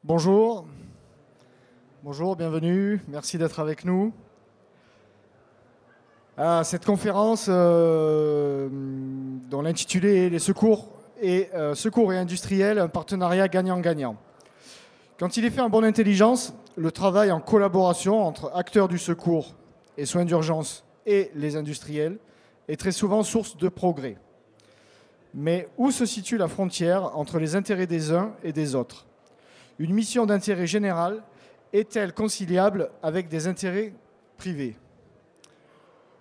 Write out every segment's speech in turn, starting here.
Bonjour, bonjour, bienvenue, merci d'être avec nous. À cette conférence dont l'intitulé est Les secours et industriels, un partenariat gagnant-gagnant. Quand il est fait en bonne intelligence, le travail en collaboration entre acteurs du secours et soins d'urgence et les industriels est très souvent source de progrès. Mais où se situe la frontière entre les intérêts des uns et des autres ? Une mission d'intérêt général est-elle conciliable avec des intérêts privés ?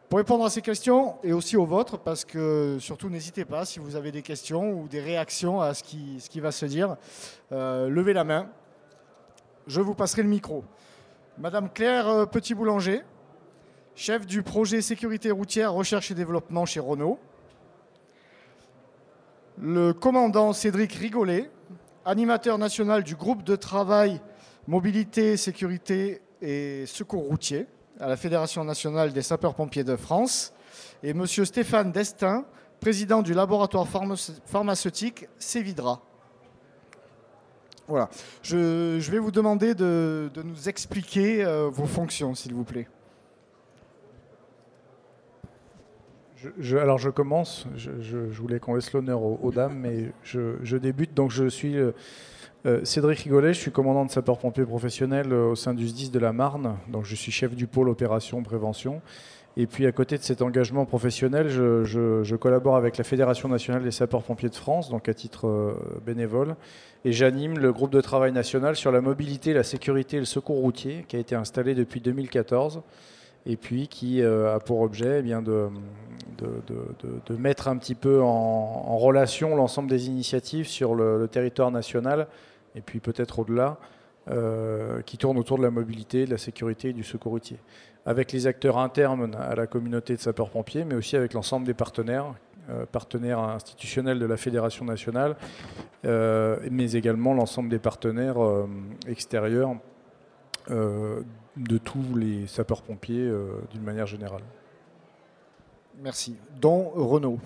Pour répondre à ces questions et aussi aux vôtres, parce que surtout n'hésitez pas si vous avez des questions ou des réactions à ce qui va se dire, levez la main, je vous passerai le micro. Madame Claire Petit-Boulanger, chef du projet sécurité routière, recherche et développement chez Renault. Le commandant Cédric Rigolet, animateur national du groupe de travail mobilité, sécurité et secours routier à la Fédération nationale des sapeurs-pompiers de France, et M. Stéphane Destin, président du laboratoire pharmaceutique Cévidra. Voilà. Je vais vous demander de nous expliquer vos fonctions, s'il vous plaît. Alors je commence, je voulais qu'on laisse l'honneur aux dames, mais je débute. Donc je suis Cédric Rigolet, je suis commandant de sapeurs-pompiers professionnels au sein du SDIS de la Marne. Donc je suis chef du pôle opération prévention. Et puis à côté de cet engagement professionnel, je collabore avec la Fédération nationale des sapeurs-pompiers de France, donc à titre bénévole. Et j'anime le groupe de travail national sur la mobilité, la sécurité et le secours routier, qui a été installé depuis 2014. Et puis qui a pour objet de mettre un petit peu en relation l'ensemble des initiatives sur le territoire national, et puis peut-être au-delà, qui tournent autour de la mobilité, de la sécurité et du secours routier. Avec les acteurs internes à la communauté de sapeurs-pompiers, mais aussi avec l'ensemble des partenaires institutionnels de la Fédération nationale, mais également l'ensemble des partenaires extérieurs de tous les sapeurs-pompiers d'une manière générale. Merci. Dont Renault.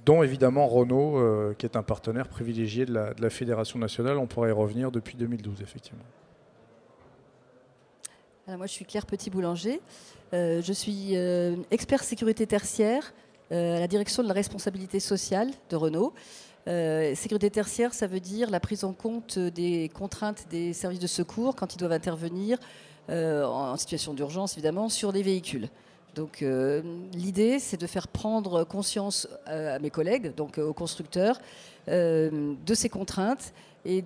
Dont évidemment Renault, qui est un partenaire privilégié de la Fédération nationale. On pourrait y revenir depuis 2012, effectivement. Alors moi, je suis Claire Petit-Boulanger. Je suis expert sécurité tertiaire à la direction de la responsabilité sociale de Renault. Sécurité tertiaire, ça veut dire la prise en compte des contraintes des services de secours quand ils doivent intervenir en situation d'urgence, évidemment, sur les véhicules. Donc l'idée, c'est de faire prendre conscience à mes collègues, donc aux constructeurs, de ces contraintes et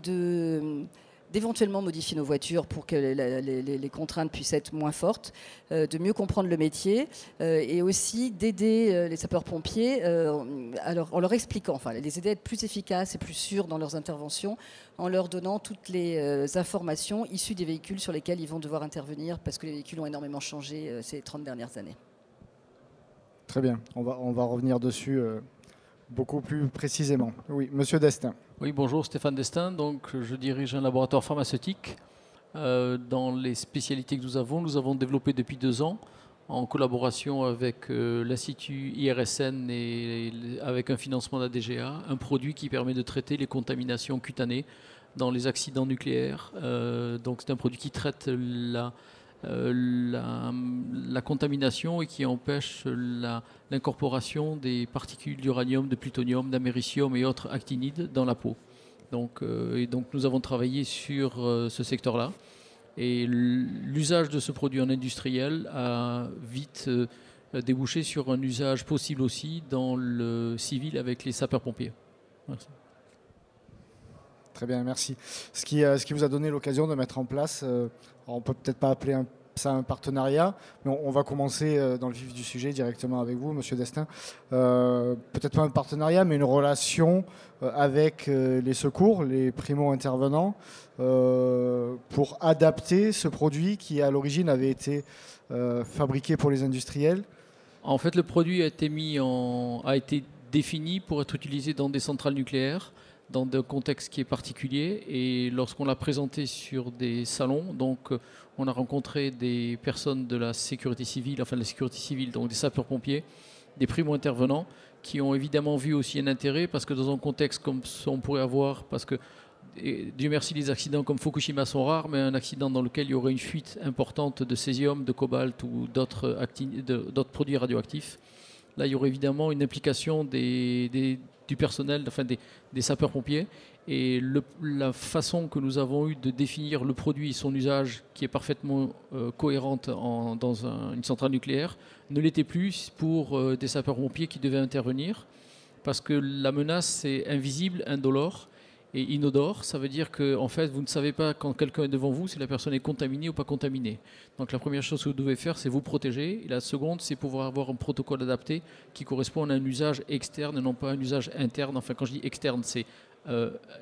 d'éventuellement modifier nos voitures pour que les contraintes puissent être moins fortes, de mieux comprendre le métier et aussi d'aider les sapeurs-pompiers en leur expliquant, enfin les aider à être plus efficaces et plus sûrs dans leurs interventions en leur donnant toutes les informations issues des véhicules sur lesquels ils vont devoir intervenir parce que les véhicules ont énormément changé ces 30 dernières années. Très bien, on va revenir dessus beaucoup plus précisément. Oui, Monsieur Destin. Oui, bonjour, Stéphane Destin. Donc, je dirige un laboratoire pharmaceutique. Dans les spécialités que nous avons développé depuis 2 ans, en collaboration avec l'Institut IRSN et avec un financement de la DGA, un produit qui permet de traiter les contaminations cutanées dans les accidents nucléaires. Donc, c'est un produit qui traite la contamination et qui empêche l'incorporation des particules d'uranium, de plutonium, d'américium et autres actinides dans la peau. Donc nous avons travaillé sur ce secteur-là et l'usage de ce produit en industriel a vite débouché sur un usage possible aussi dans le civil avec les sapeurs-pompiers. Merci. Très bien, merci. Ce qui vous a donné l'occasion de mettre en place, on peut peut-être pas appeler ça un partenariat, mais on va commencer dans le vif du sujet directement avec vous, Monsieur Destin. Peut-être pas un partenariat, mais une relation avec les secours, les primo-intervenants, pour adapter ce produit qui, à l'origine, avait été fabriqué pour les industriels. En fait, le produit a été défini pour être utilisé dans des centrales nucléaires, dans un contexte qui est particulier, et lorsqu'on l'a présenté sur des salons, donc on a rencontré des personnes de la sécurité civile, donc des sapeurs-pompiers, des primo-intervenants, qui ont évidemment vu aussi un intérêt, parce que dans un contexte comme on pourrait avoir, parce que et Dieu merci, les accidents comme Fukushima sont rares, mais un accident dans lequel il y aurait une fuite importante de césium, de cobalt ou d'autres produits radioactifs, là, il y aurait évidemment une implication du personnel, enfin des sapeurs-pompiers. Et la façon que nous avons eue de définir le produit et son usage, qui est parfaitement cohérente dans une centrale nucléaire, ne l'était plus pour des sapeurs-pompiers qui devaient intervenir, parce que la menace est invisible, indolore et inodore. Ça veut dire que en fait, vous ne savez pas quand quelqu'un est devant vous si la personne est contaminée ou pas contaminée. Donc la première chose que vous devez faire, c'est vous protéger. Et la seconde, c'est pouvoir avoir un protocole adapté qui correspond à un usage externe et non pas à un usage interne. Enfin, quand je dis externe, c'est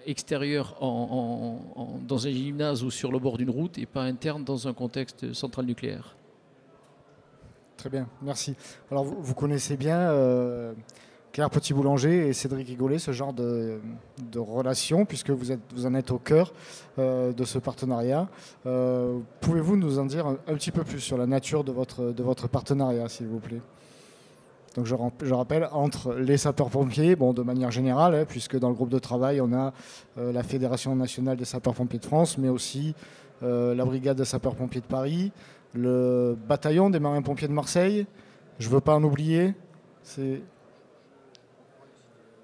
extérieur dans un gymnase ou sur le bord d'une route et pas interne dans un contexte centrale nucléaire. Très bien, merci. Alors vous connaissez bien Claire Petit-Boulanger et Cédric Rigolet, ce genre de relation, puisque vous en êtes au cœur de ce partenariat. Pouvez-vous nous en dire un petit peu plus sur la nature de votre partenariat, s'il vous plaît? Donc je rappelle, entre les sapeurs-pompiers, bon, de manière générale, hein, puisque dans le groupe de travail, on a la Fédération nationale des sapeurs-pompiers de France, mais aussi la Brigade des sapeurs-pompiers de Paris, le bataillon des marins-pompiers de Marseille. Je ne veux pas en oublier.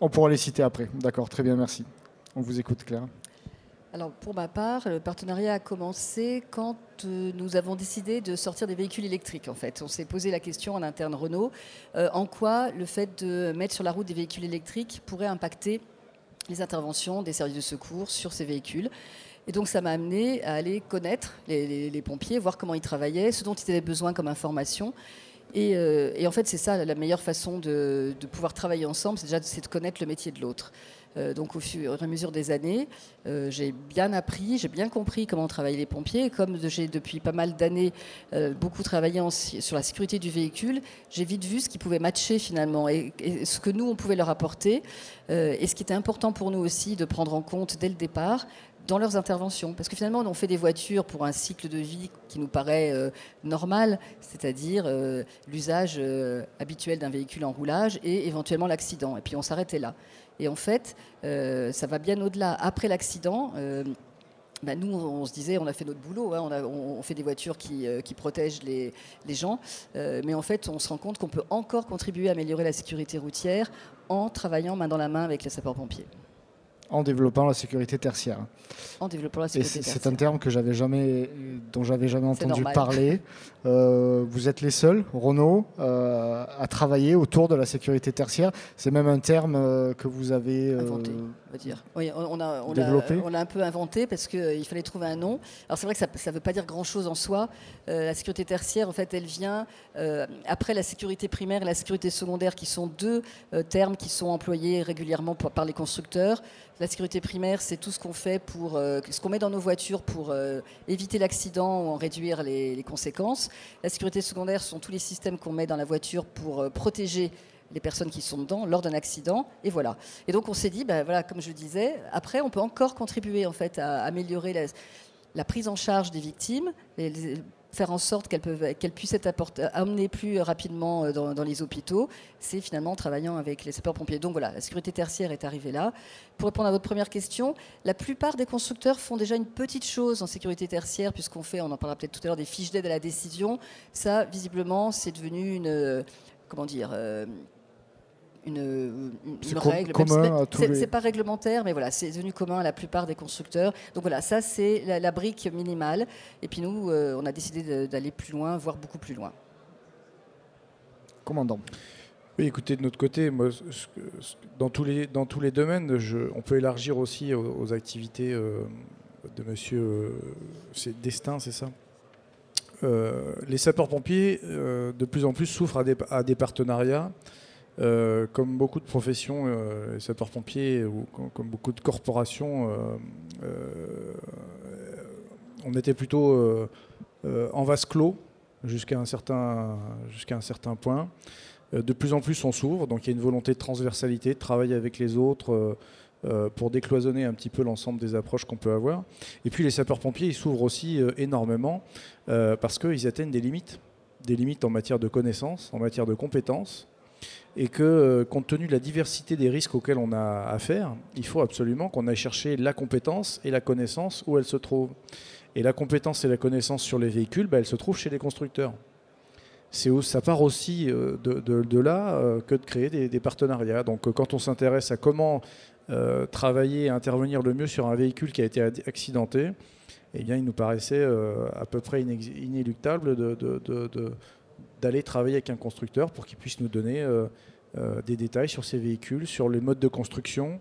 On pourra les citer après. D'accord, très bien, merci. On vous écoute, Claire. Alors pour ma part, le partenariat a commencé quand nous avons décidé de sortir des véhicules électriques. En fait, on s'est posé la question en interne Renault, en quoi le fait de mettre sur la route des véhicules électriques pourrait impacter les interventions des services de secours sur ces véhicules. Et donc ça m'a amené à aller connaître les pompiers, voir comment ils travaillaient, ce dont ils avaient besoin comme information. Et en fait, c'est ça la meilleure façon de pouvoir travailler ensemble, c'est de connaître le métier de l'autre. Donc au fur et à mesure des années, j'ai bien appris, j'ai bien compris comment travaillaient les pompiers. Et comme j'ai depuis pas mal d'années beaucoup travaillé sur la sécurité du véhicule, j'ai vite vu ce qui pouvait matcher finalement et ce que nous, on pouvait leur apporter. Et ce qui était important pour nous aussi de prendre en compte dès le départ, dans leurs interventions. Parce que finalement, on fait des voitures pour un cycle de vie qui nous paraît normal, c'est-à-dire l'usage habituel d'un véhicule en roulage et éventuellement l'accident. Et puis on s'arrêtait là. Et en fait, ça va bien au-delà. Après l'accident, nous, on se disait, on a fait notre boulot, hein, on fait des voitures qui protègent les gens, mais en fait, on se rend compte qu'on peut encore contribuer à améliorer la sécurité routière en travaillant main dans la main avec les sapeurs-pompiers. En développant la sécurité tertiaire. En développant la sécurité tertiaire. C'est un terme dont j'avais jamais entendu parler. Vous êtes les seuls, Renault, à travailler autour de la sécurité tertiaire. C'est même un terme que vous avez inventé, on va dire. Oui, développé. On l'a un peu inventé parce qu'il fallait trouver un nom. Alors c'est vrai que ça ne veut pas dire grand-chose en soi. La sécurité tertiaire, en fait, elle vient après la sécurité primaire et la sécurité secondaire, qui sont deux termes qui sont employés régulièrement par les constructeurs. La sécurité primaire, c'est tout ce qu'on fait ce qu'on met dans nos voitures pour éviter l'accident ou en réduire les conséquences. La sécurité secondaire, ce sont tous les systèmes qu'on met dans la voiture pour protéger les personnes qui sont dedans lors d'un accident. Et voilà. Et donc on s'est dit, voilà, comme je le disais, après on peut encore contribuer en fait à améliorer la prise en charge des victimes, faire en sorte qu'elles puissent être amenées plus rapidement dans les hôpitaux. C'est finalement en travaillant avec les sapeurs-pompiers. Donc voilà, la sécurité tertiaire est arrivée là. Pour répondre à votre première question, la plupart des constructeurs font déjà une petite chose en sécurité tertiaire, puisqu'on on en parlera peut-être tout à l'heure, des fiches d'aide à la décision. Ça, visiblement, c'est devenu une règle. C'est pas réglementaire, mais voilà, c'est devenu commun à la plupart des constructeurs. Donc voilà, ça c'est la brique minimale. Et puis nous, on a décidé d'aller plus loin, voire beaucoup plus loin. Commandant. Oui, écoutez, de notre côté, moi, dans tous les domaines, on peut élargir aussi aux activités de monsieur Destin, c'est ça. Les sapeurs-pompiers, de plus en plus, souffrent à des partenariats. Comme beaucoup de professions, les sapeurs-pompiers ou comme beaucoup de corporations, on était plutôt en vase clos jusqu'à un certain point. De plus en plus, on s'ouvre, donc il y a une volonté de transversalité, de travailler avec les autres pour décloisonner un petit peu l'ensemble des approches qu'on peut avoir. Et puis les sapeurs-pompiers, ils s'ouvrent aussi énormément parce qu'ils atteignent des limites en matière de connaissances, en matière de compétences. et que, compte tenu de la diversité des risques auxquels on a affaire, il faut absolument qu'on aille chercher la compétence et la connaissance où elles se trouvent. Et la compétence et la connaissance sur les véhicules, elles se trouvent chez les constructeurs. Ça part aussi de là que de créer des partenariats. Donc quand on s'intéresse à comment travailler et intervenir le mieux sur un véhicule qui a été accidenté, eh bien, il nous paraissait à peu près inéluctable d'aller travailler avec un constructeur pour qu'il puisse nous donner des détails sur ces véhicules, sur les modes de construction.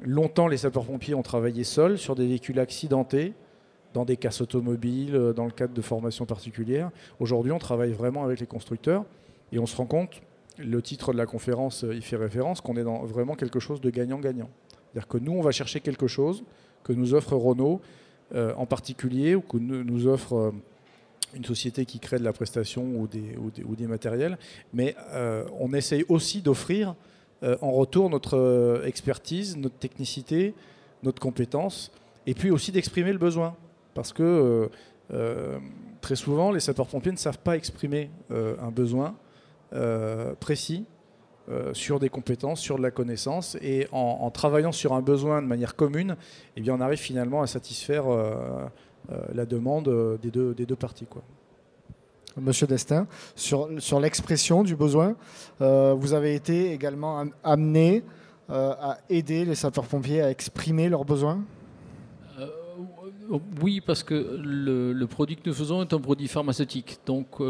Longtemps, les sapeurs-pompiers ont travaillé seuls sur des véhicules accidentés, dans des casses automobiles, dans le cadre de formations particulières. Aujourd'hui, on travaille vraiment avec les constructeurs et on se rend compte, le titre de la conférence y fait référence, qu'on est dans vraiment quelque chose de gagnant-gagnant. C'est-à-dire que nous, on va chercher quelque chose que nous offre Renault en particulier, ou que nous offre une société qui crée de la prestation ou des matériels, mais on essaye aussi d'offrir en retour notre expertise, notre technicité, notre compétence, et puis aussi d'exprimer le besoin. Parce que très souvent, les sapeurs-pompiers ne savent pas exprimer un besoin précis sur des compétences, sur de la connaissance. Et en travaillant sur un besoin de manière commune, eh bien, on arrive finalement à satisfaire la demande des deux parties, quoi. Monsieur Destin, sur l'expression du besoin, vous avez été également amené à aider les sapeurs-pompiers à exprimer leurs besoins ? Oui, parce que le produit que nous faisons est un produit pharmaceutique. Donc,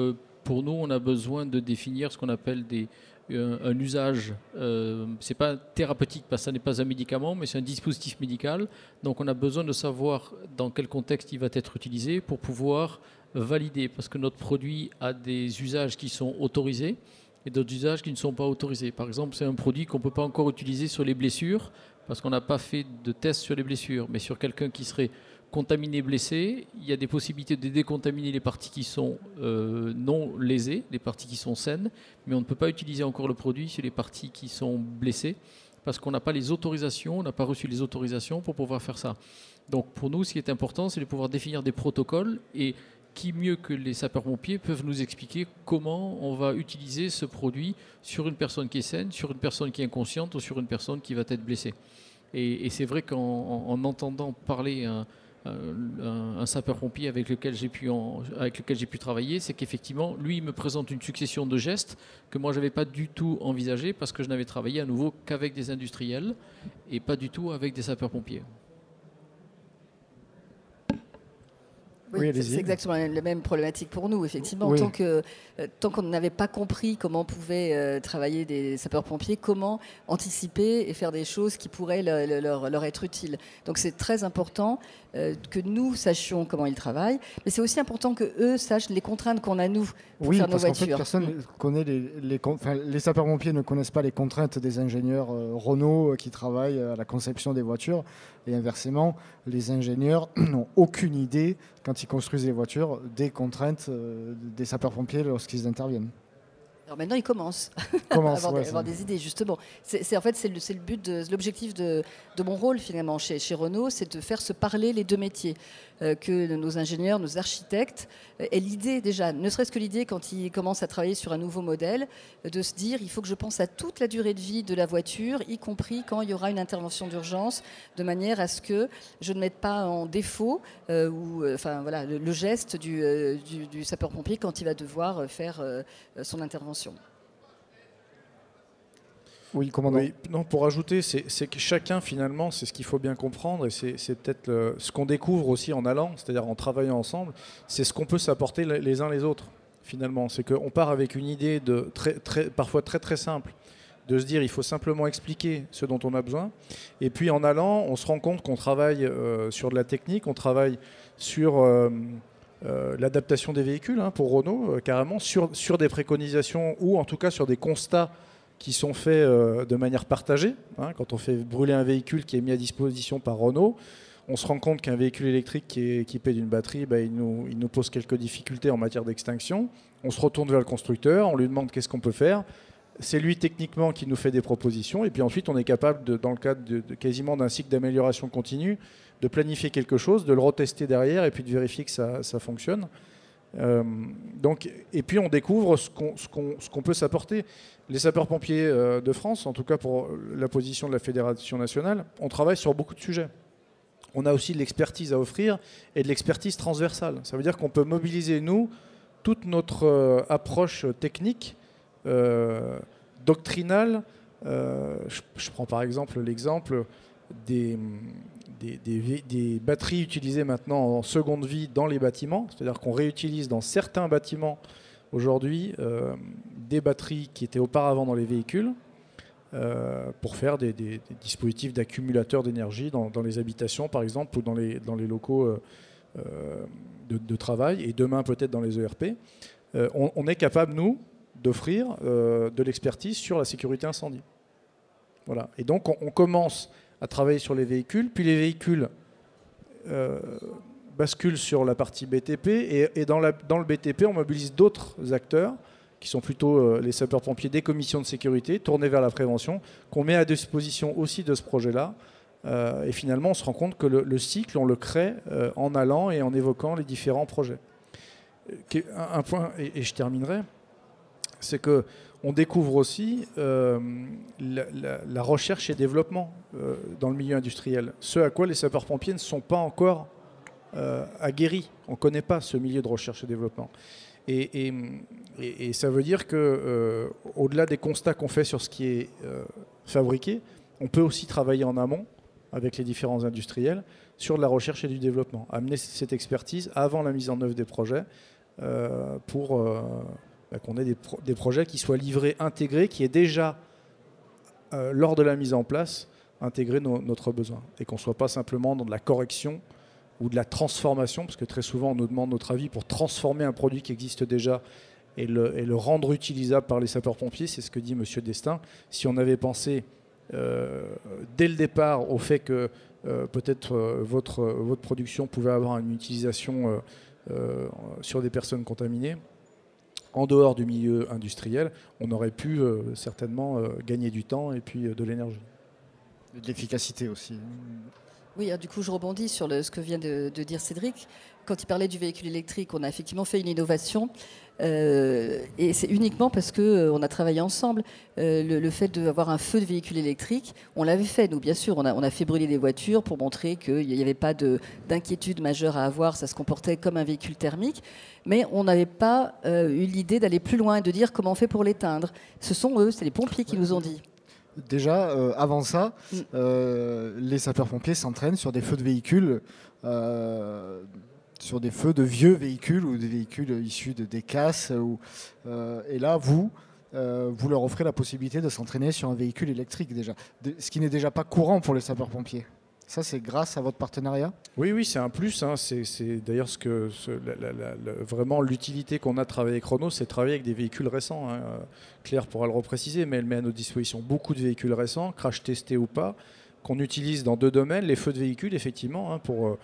pour nous, on a besoin de définir ce qu'on appelle un usage. C'est pas thérapeutique, parce que ça n'est pas un médicament, mais c'est un dispositif médical. Donc, on a besoin de savoir dans quel contexte il va être utilisé pour pouvoir valider. Parce que notre produit a des usages qui sont autorisés et d'autres usages qui ne sont pas autorisés. Par exemple, c'est un produit qu'on ne peut pas encore utiliser sur les blessures, parce qu'on n'a pas fait de test sur les blessures. Mais sur quelqu'un qui serait contaminé, blessé, il y a des possibilités de décontaminer les parties qui sont non lésées, les parties qui sont saines, mais on ne peut pas utiliser encore le produit sur les parties qui sont blessées, parce qu'on n'a pas les autorisations, on n'a pas reçu les autorisations pour pouvoir faire ça. Donc pour nous, ce qui est important, c'est de pouvoir définir des protocoles, et qui mieux que les sapeurs-pompiers peuvent nous expliquer comment on va utiliser ce produit sur une personne qui est saine, sur une personne qui est inconsciente ou sur une personne qui va être blessée. Et c'est vrai qu'en entendant parler un sapeur-pompier avec lequel j'ai pu travailler, c'est qu'effectivement, lui, il me présente une succession de gestes que moi, je n'avais pas du tout envisagé, parce que je n'avais travaillé à nouveau qu'avec des industriels et pas du tout avec des sapeurs-pompiers. Oui, c'est exactement la même problématique pour nous, effectivement. Oui. Tant qu'on n'avait pas compris comment pouvaient travailler des sapeurs-pompiers, comment anticiper et faire des choses qui pourraient leur être utiles. Donc c'est très important que nous sachions comment ils travaillent, mais c'est aussi important qu'eux sachent les contraintes qu'on a, nous, pour faire nos voitures. Oui, parce qu'en fait, personne connaît les sapeurs-pompiers ne connaissent pas les contraintes des ingénieurs Renault qui travaillent à la conception des voitures, et inversement, les ingénieurs n'ont aucune idée, quand ils construisent les voitures, des contraintes des sapeurs-pompiers lorsqu'ils interviennent. Alors maintenant, ils commencent à avoir des idées, justement. En fait, c'est le but, l'objectif de mon rôle, finalement, chez Renault, c'est de faire se parler les deux métiers. Que nos ingénieurs, nos architectes aient l'idée, déjà, ne serait-ce que l'idée, quand ils commencent à travailler sur un nouveau modèle, de se dire, il faut que je pense à toute la durée de vie de la voiture, y compris quand il y aura une intervention d'urgence, de manière à ce que je ne mette pas en défaut le geste du sapeur-pompier quand il va devoir faire son intervention. Oui, commandant. Oui, non, pour ajouter, c'est que chacun, finalement, c'est ce qu'il faut bien comprendre, et c'est peut-être ce qu'on découvre aussi en allant, c'est-à-dire en travaillant ensemble, c'est ce qu'on peut s'apporter les uns les autres, finalement. C'est qu'on part avec une idée parfois très très simple, de se dire il faut simplement expliquer ce dont on a besoin, et puis en allant, on se rend compte qu'on travaille sur de la technique, on travaille sur l'adaptation des véhicules, pour Renault, carrément, sur des préconisations, ou en tout cas sur des constats qui sont faits de manière partagée. Quand on fait brûler un véhicule qui est mis à disposition par Renault, on se rend compte qu'un véhicule électrique qui est équipé d'une batterie, il nous pose quelques difficultés en matière d'extinction. On se retourne vers le constructeur, on lui demande qu'est-ce qu'on peut faire. C'est lui techniquement qui nous fait des propositions, et puis ensuite on est capable, dans le cadre de quasiment d'un cycle d'amélioration continue, de planifier quelque chose, de le retester derrière, et puis de vérifier que ça fonctionne. Et puis on découvre ce qu'on peut s'apporter. Les sapeurs-pompiers de France, en tout cas pour la position de la Fédération nationale, on travaille sur beaucoup de sujets. On a aussi de l'expertise à offrir et de l'expertise transversale. Ça veut dire qu'on peut mobiliser, nous, toute notre approche technique, doctrinale. Je prends par exemple l'exemple des batteries utilisées maintenant en seconde vie dans les bâtiments. C'est-à-dire qu'on réutilise dans certains bâtiments aujourd'hui des batteries qui étaient auparavant dans les véhicules pour faire des dispositifs d'accumulateurs d'énergie dans les habitations par exemple ou dans les locaux de travail et demain peut-être dans les ERP. On est capable, nous, d'offrir de l'expertise sur la sécurité incendie. Voilà. Et donc on commence à travailler sur les véhicules, puis les véhicules basculent sur la partie BTP et dans le BTP on mobilise d'autres acteurs qui sont plutôt les sapeurs-pompiers des commissions de sécurité tournés vers la prévention, qu'on met à disposition aussi de ce projet-là. Et finalement on se rend compte que le cycle on le crée en allant et en évoquant les différents projets. Un point, et je terminerai, c'est qu'on découvre aussi la recherche et développement dans le milieu industriel. Ce à quoi les sapeurs-pompiers ne sont pas encore aguerris. On ne connaît pas ce milieu de recherche et développement. Et ça veut dire qu'au-delà des constats qu'on fait sur ce qui est fabriqué, on peut aussi travailler en amont avec les différents industriels sur de la recherche et du développement. Amener cette expertise avant la mise en œuvre des projets pour qu'on ait des projets qui soient livrés, intégrés, qui aient déjà, lors de la mise en place, intégré notre besoin. Et qu'on ne soit pas simplement dans de la correction ou de la transformation, parce que très souvent on nous demande notre avis pour transformer un produit qui existe déjà et le rendre utilisable par les sapeurs-pompiers. C'est ce que dit M. Destin. Si on avait pensé dès le départ au fait que peut-être votre production pouvait avoir une utilisation sur des personnes contaminées, en dehors du milieu industriel, on aurait pu certainement gagner du temps et puis de l'énergie. De l'efficacité aussi. Oui, du coup, je rebondis sur ce que vient de dire Cédric. Quand il parlait du véhicule électrique, on a effectivement fait une innovation. Et c'est uniquement parce qu'on a travaillé ensemble. Le fait d'avoir un feu de véhicule électrique, on l'avait fait, nous, bien sûr. On a fait brûler des voitures pour montrer qu'il n'y avait pas d'inquiétude majeure à avoir. Ça se comportait comme un véhicule thermique. Mais on n'avait pas eu l'idée d'aller plus loin et de dire comment on fait pour l'éteindre. Ce sont eux, c'est les pompiers qui nous ont dit. Déjà, avant ça, les sapeurs-pompiers s'entraînent sur des feux de véhicules, sur des feux de vieux véhicules ou des véhicules issus des casses. Et là, vous leur offrez la possibilité de s'entraîner sur un véhicule électrique déjà, ce qui n'est déjà pas courant pour les sapeurs-pompiers. Ça, c'est grâce à votre partenariat ? Oui, c'est un plus. Hein. C'est d'ailleurs vraiment l'utilité qu'on a de travailler avec Renault, c'est de travailler avec des véhicules récents. Hein. Claire pourra le repréciser, mais elle met à notre disposition beaucoup de véhicules récents, crash testés ou pas, qu'on utilise dans deux domaines. Les feux de véhicules, effectivement, hein, pour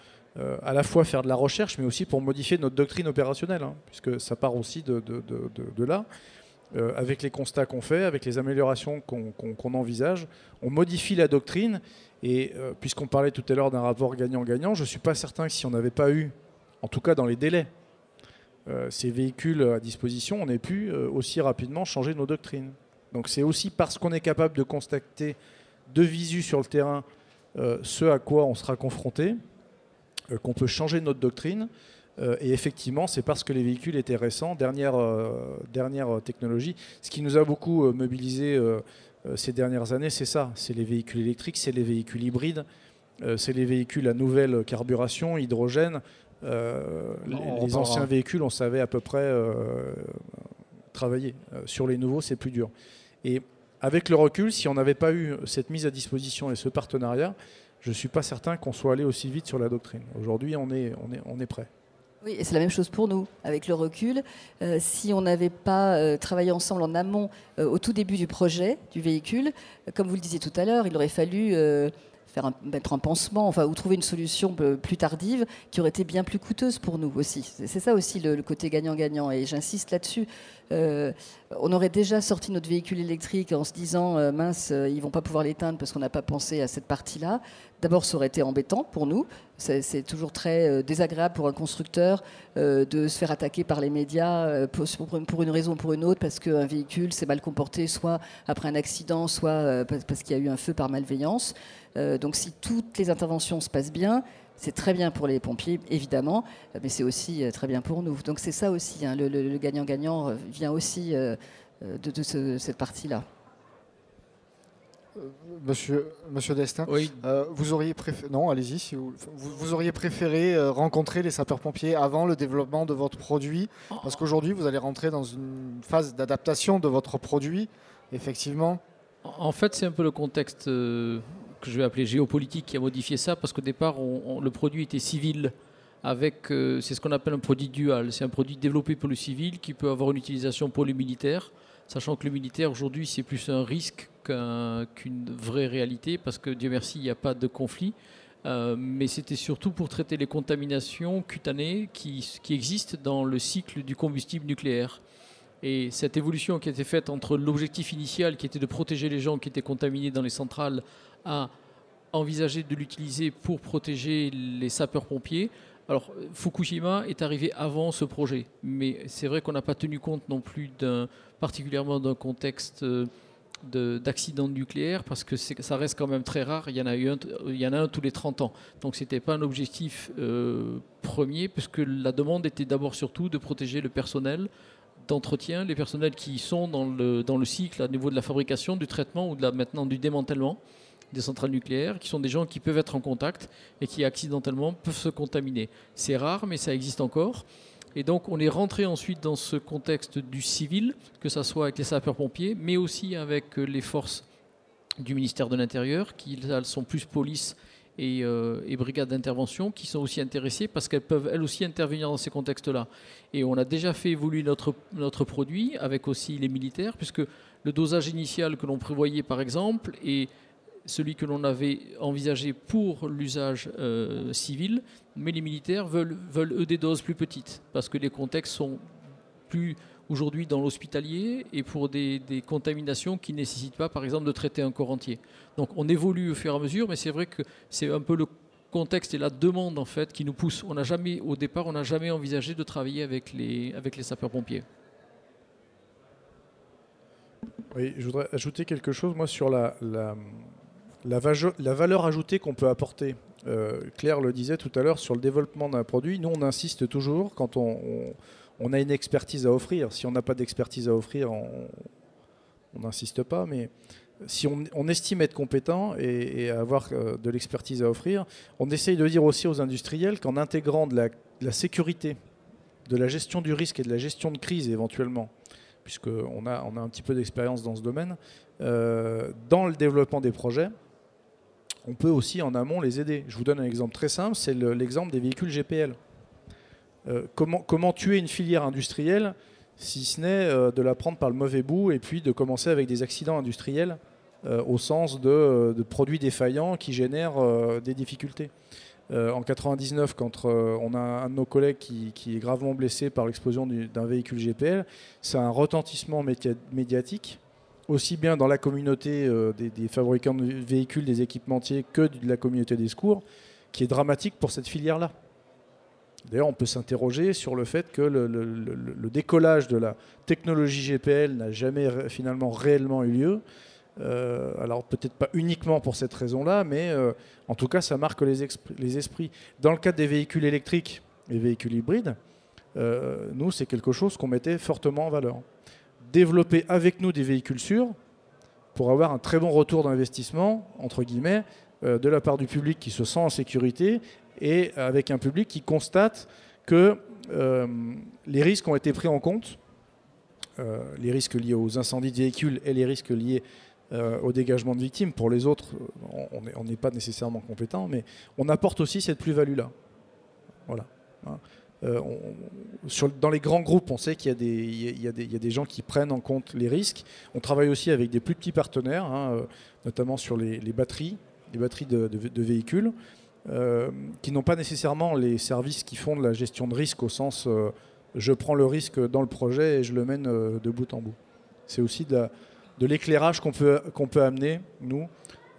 à la fois faire de la recherche, mais aussi pour modifier notre doctrine opérationnelle, hein, puisque ça part aussi de là. Avec les constats qu'on fait, avec les améliorations qu'on envisage, on modifie la doctrine. Et puisqu'on parlait tout à l'heure d'un rapport gagnant-gagnant, je ne suis pas certain que si on n'avait pas eu, en tout cas dans les délais, ces véhicules à disposition, on ait pu aussi rapidement changer nos doctrines. Donc c'est aussi parce qu'on est capable de constater de visu sur le terrain ce à quoi on sera confronté qu'on peut changer notre doctrine. Et effectivement, c'est parce que les véhicules étaient récents, dernière technologie. Ce qui nous a beaucoup mobilisé ces dernières années, c'est ça. C'est les véhicules électriques, c'est les véhicules hybrides, c'est les véhicules à nouvelle carburation, hydrogène. Les anciens véhicules, on savait à peu près travailler. Sur les nouveaux, c'est plus dur. Et avec le recul, si on n'avait pas eu cette mise à disposition et ce partenariat, je ne suis pas certain qu'on soit allé aussi vite sur la doctrine. Aujourd'hui, on est prêt. Oui, et c'est la même chose pour nous, avec le recul. Si on n'avait pas travaillé ensemble en amont au tout début du projet, du véhicule, comme vous le disiez tout à l'heure, il aurait fallu mettre un pansement, ou trouver une solution plus tardive qui aurait été bien plus coûteuse pour nous aussi. C'est ça aussi le côté gagnant-gagnant, et j'insiste là-dessus. On aurait déjà sorti notre véhicule électrique en se disant mince, ils vont pas pouvoir l'éteindre parce qu'on n'a pas pensé à cette partie-là. D'abord, ça aurait été embêtant pour nous, C'est toujours très désagréable pour un constructeur de se faire attaquer par les médias pour une raison ou pour une autre, parce qu'un véhicule s'est mal comporté, soit après un accident, soit parce qu'il y a eu un feu par malveillance. Donc si toutes les interventions se passent bien, c'est très bien pour les pompiers, évidemment, mais c'est aussi très bien pour nous. Donc c'est ça aussi, hein, le gagnant-gagnant vient aussi de cette partie-là. Monsieur Destin, Oui. vous auriez préféré, non, allez-y, si vous auriez préféré rencontrer les sapeurs-pompiers avant le développement de votre produit, parce qu'aujourd'hui vous allez rentrer dans une phase d'adaptation de votre produit, effectivement. En fait, c'est un peu le contexte que je vais appeler géopolitique qui a modifié ça, parce qu'au départ, le produit était civil, c'est ce qu'on appelle un produit dual. C'est un produit développé pour le civil qui peut avoir une utilisation pour le militaire, sachant que le militaire aujourd'hui c'est plus un risque qu'une vraie réalité, parce que Dieu merci il n'y a pas de conflit, mais c'était surtout pour traiter les contaminations cutanées qui existent dans le cycle du combustible nucléaire. Et cette évolution qui a été faite entre l'objectif initial qui était de protéger les gens qui étaient contaminés dans les centrales à envisager de l'utiliser pour protéger les sapeurs-pompiers. Alors, Fukushima est arrivé avant ce projet, mais c'est vrai qu'on n'a pas tenu compte non plus particulièrement d'un contexte d'accident nucléaire, parce que ça reste quand même très rare. Il y en a un tous les 30 ans. Donc, ce n'était pas un objectif premier, puisque la demande était d'abord surtout de protéger le personnel d'entretien, les personnels qui sont dans le cycle au niveau de la fabrication, du traitement ou maintenant du démantèlement des centrales nucléaires, qui sont des gens qui peuvent être en contact et qui accidentellement peuvent se contaminer. C'est rare, mais ça existe encore. Et donc on est rentré ensuite dans ce contexte du civil, que ce soit avec les sapeurs-pompiers, mais aussi avec les forces du ministère de l'Intérieur, qui elles sont plus police et brigades d'intervention, qui sont aussi intéressées parce qu'elles peuvent elles aussi intervenir dans ces contextes-là. Et on a déjà fait évoluer notre produit avec aussi les militaires, puisque le dosage initial que l'on prévoyait par exemple est celui que l'on avait envisagé pour l'usage civil, mais les militaires veulent eux des doses plus petites, parce que les contextes sont plus aujourd'hui dans l'hospitalier et pour des contaminations qui ne nécessitent pas par exemple de traiter un corps entier. Donc on évolue au fur et à mesure, mais c'est vrai que c'est un peu le contexte et la demande en fait qui nous pousse. Au départ, on n'a jamais envisagé de travailler avec les sapeurs-pompiers. Oui, je voudrais ajouter quelque chose, moi, sur la valeur ajoutée qu'on peut apporter. Claire le disait tout à l'heure sur le développement d'un produit. Nous, on insiste toujours quand on a une expertise à offrir. Si on n'a pas d'expertise à offrir, on n'insiste pas. Mais si on estime être compétent et avoir de l'expertise à offrir, on essaye de dire aussi aux industriels qu'en intégrant de la sécurité, de la gestion du risque et de la gestion de crise éventuellement, puisqu'on a un petit peu d'expérience dans ce domaine, dans le développement des projets, on peut aussi en amont les aider. Je vous donne un exemple très simple, c'est l'exemple des véhicules GPL. Comment tuer une filière industrielle si ce n'est de la prendre par le mauvais bout et puis de commencer avec des accidents industriels au sens de produits défaillants qui génèrent des difficultés. En 99, quand on a un de nos collègues qui est gravement blessé par l'explosion d'un véhicule GPL, c'est un retentissement médiatique, aussi bien dans la communauté des fabricants de véhicules, des équipementiers, que de la communauté des secours, qui est dramatique pour cette filière-là. D'ailleurs, on peut s'interroger sur le fait que le décollage de la technologie GPL n'a jamais finalement réellement eu lieu. Alors peut-être pas uniquement pour cette raison-là, mais en tout cas, ça marque les esprits. Dans le cadre des véhicules électriques et véhicules hybrides, nous, c'est quelque chose qu'on mettait fortement en valeur. Développer avec nous des véhicules sûrs pour avoir un très bon retour d'investissement, entre guillemets, de la part du public qui se sent en sécurité et avec un public qui constate que les risques ont été pris en compte, les risques liés aux incendies de véhicules et les risques liés au dégagement de victimes. Pour les autres, on n'est pas nécessairement compétent, mais on apporte aussi cette plus-value-là. Voilà. Dans les grands groupes, on sait qu'il y a des gens qui prennent en compte les risques. On travaille aussi avec des plus petits partenaires, notamment sur les batteries de véhicules, qui n'ont pas nécessairement les services qui font de la gestion de risque au sens je prends le risque dans le projet et je le mène de bout en bout. C'est aussi de l'éclairage qu'on peut amener, nous,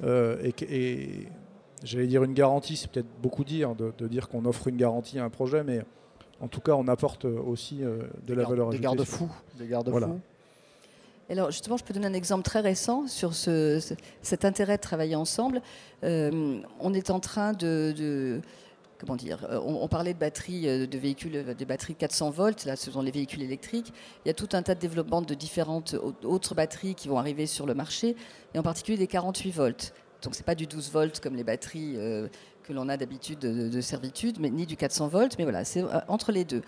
et j'allais dire une garantie, c'est peut-être beaucoup dire de dire qu'on offre une garantie à un projet, mais en tout cas, on apporte aussi de la valeur ajoutée. Des garde-fous. Voilà. Alors justement, je peux donner un exemple très récent sur cet intérêt de travailler ensemble. On est en train comment dire, on parlait de batteries, de véhicules, des batteries 400 volts, là ce sont les véhicules électriques. Il y a tout un tas de développement de différentes autres batteries qui vont arriver sur le marché, et en particulier des 48 volts. Donc c'est pas du 12 volts comme les batteries que l'on a d'habitude de servitude, mais ni du 400 volts, mais voilà, c'est entre les deux.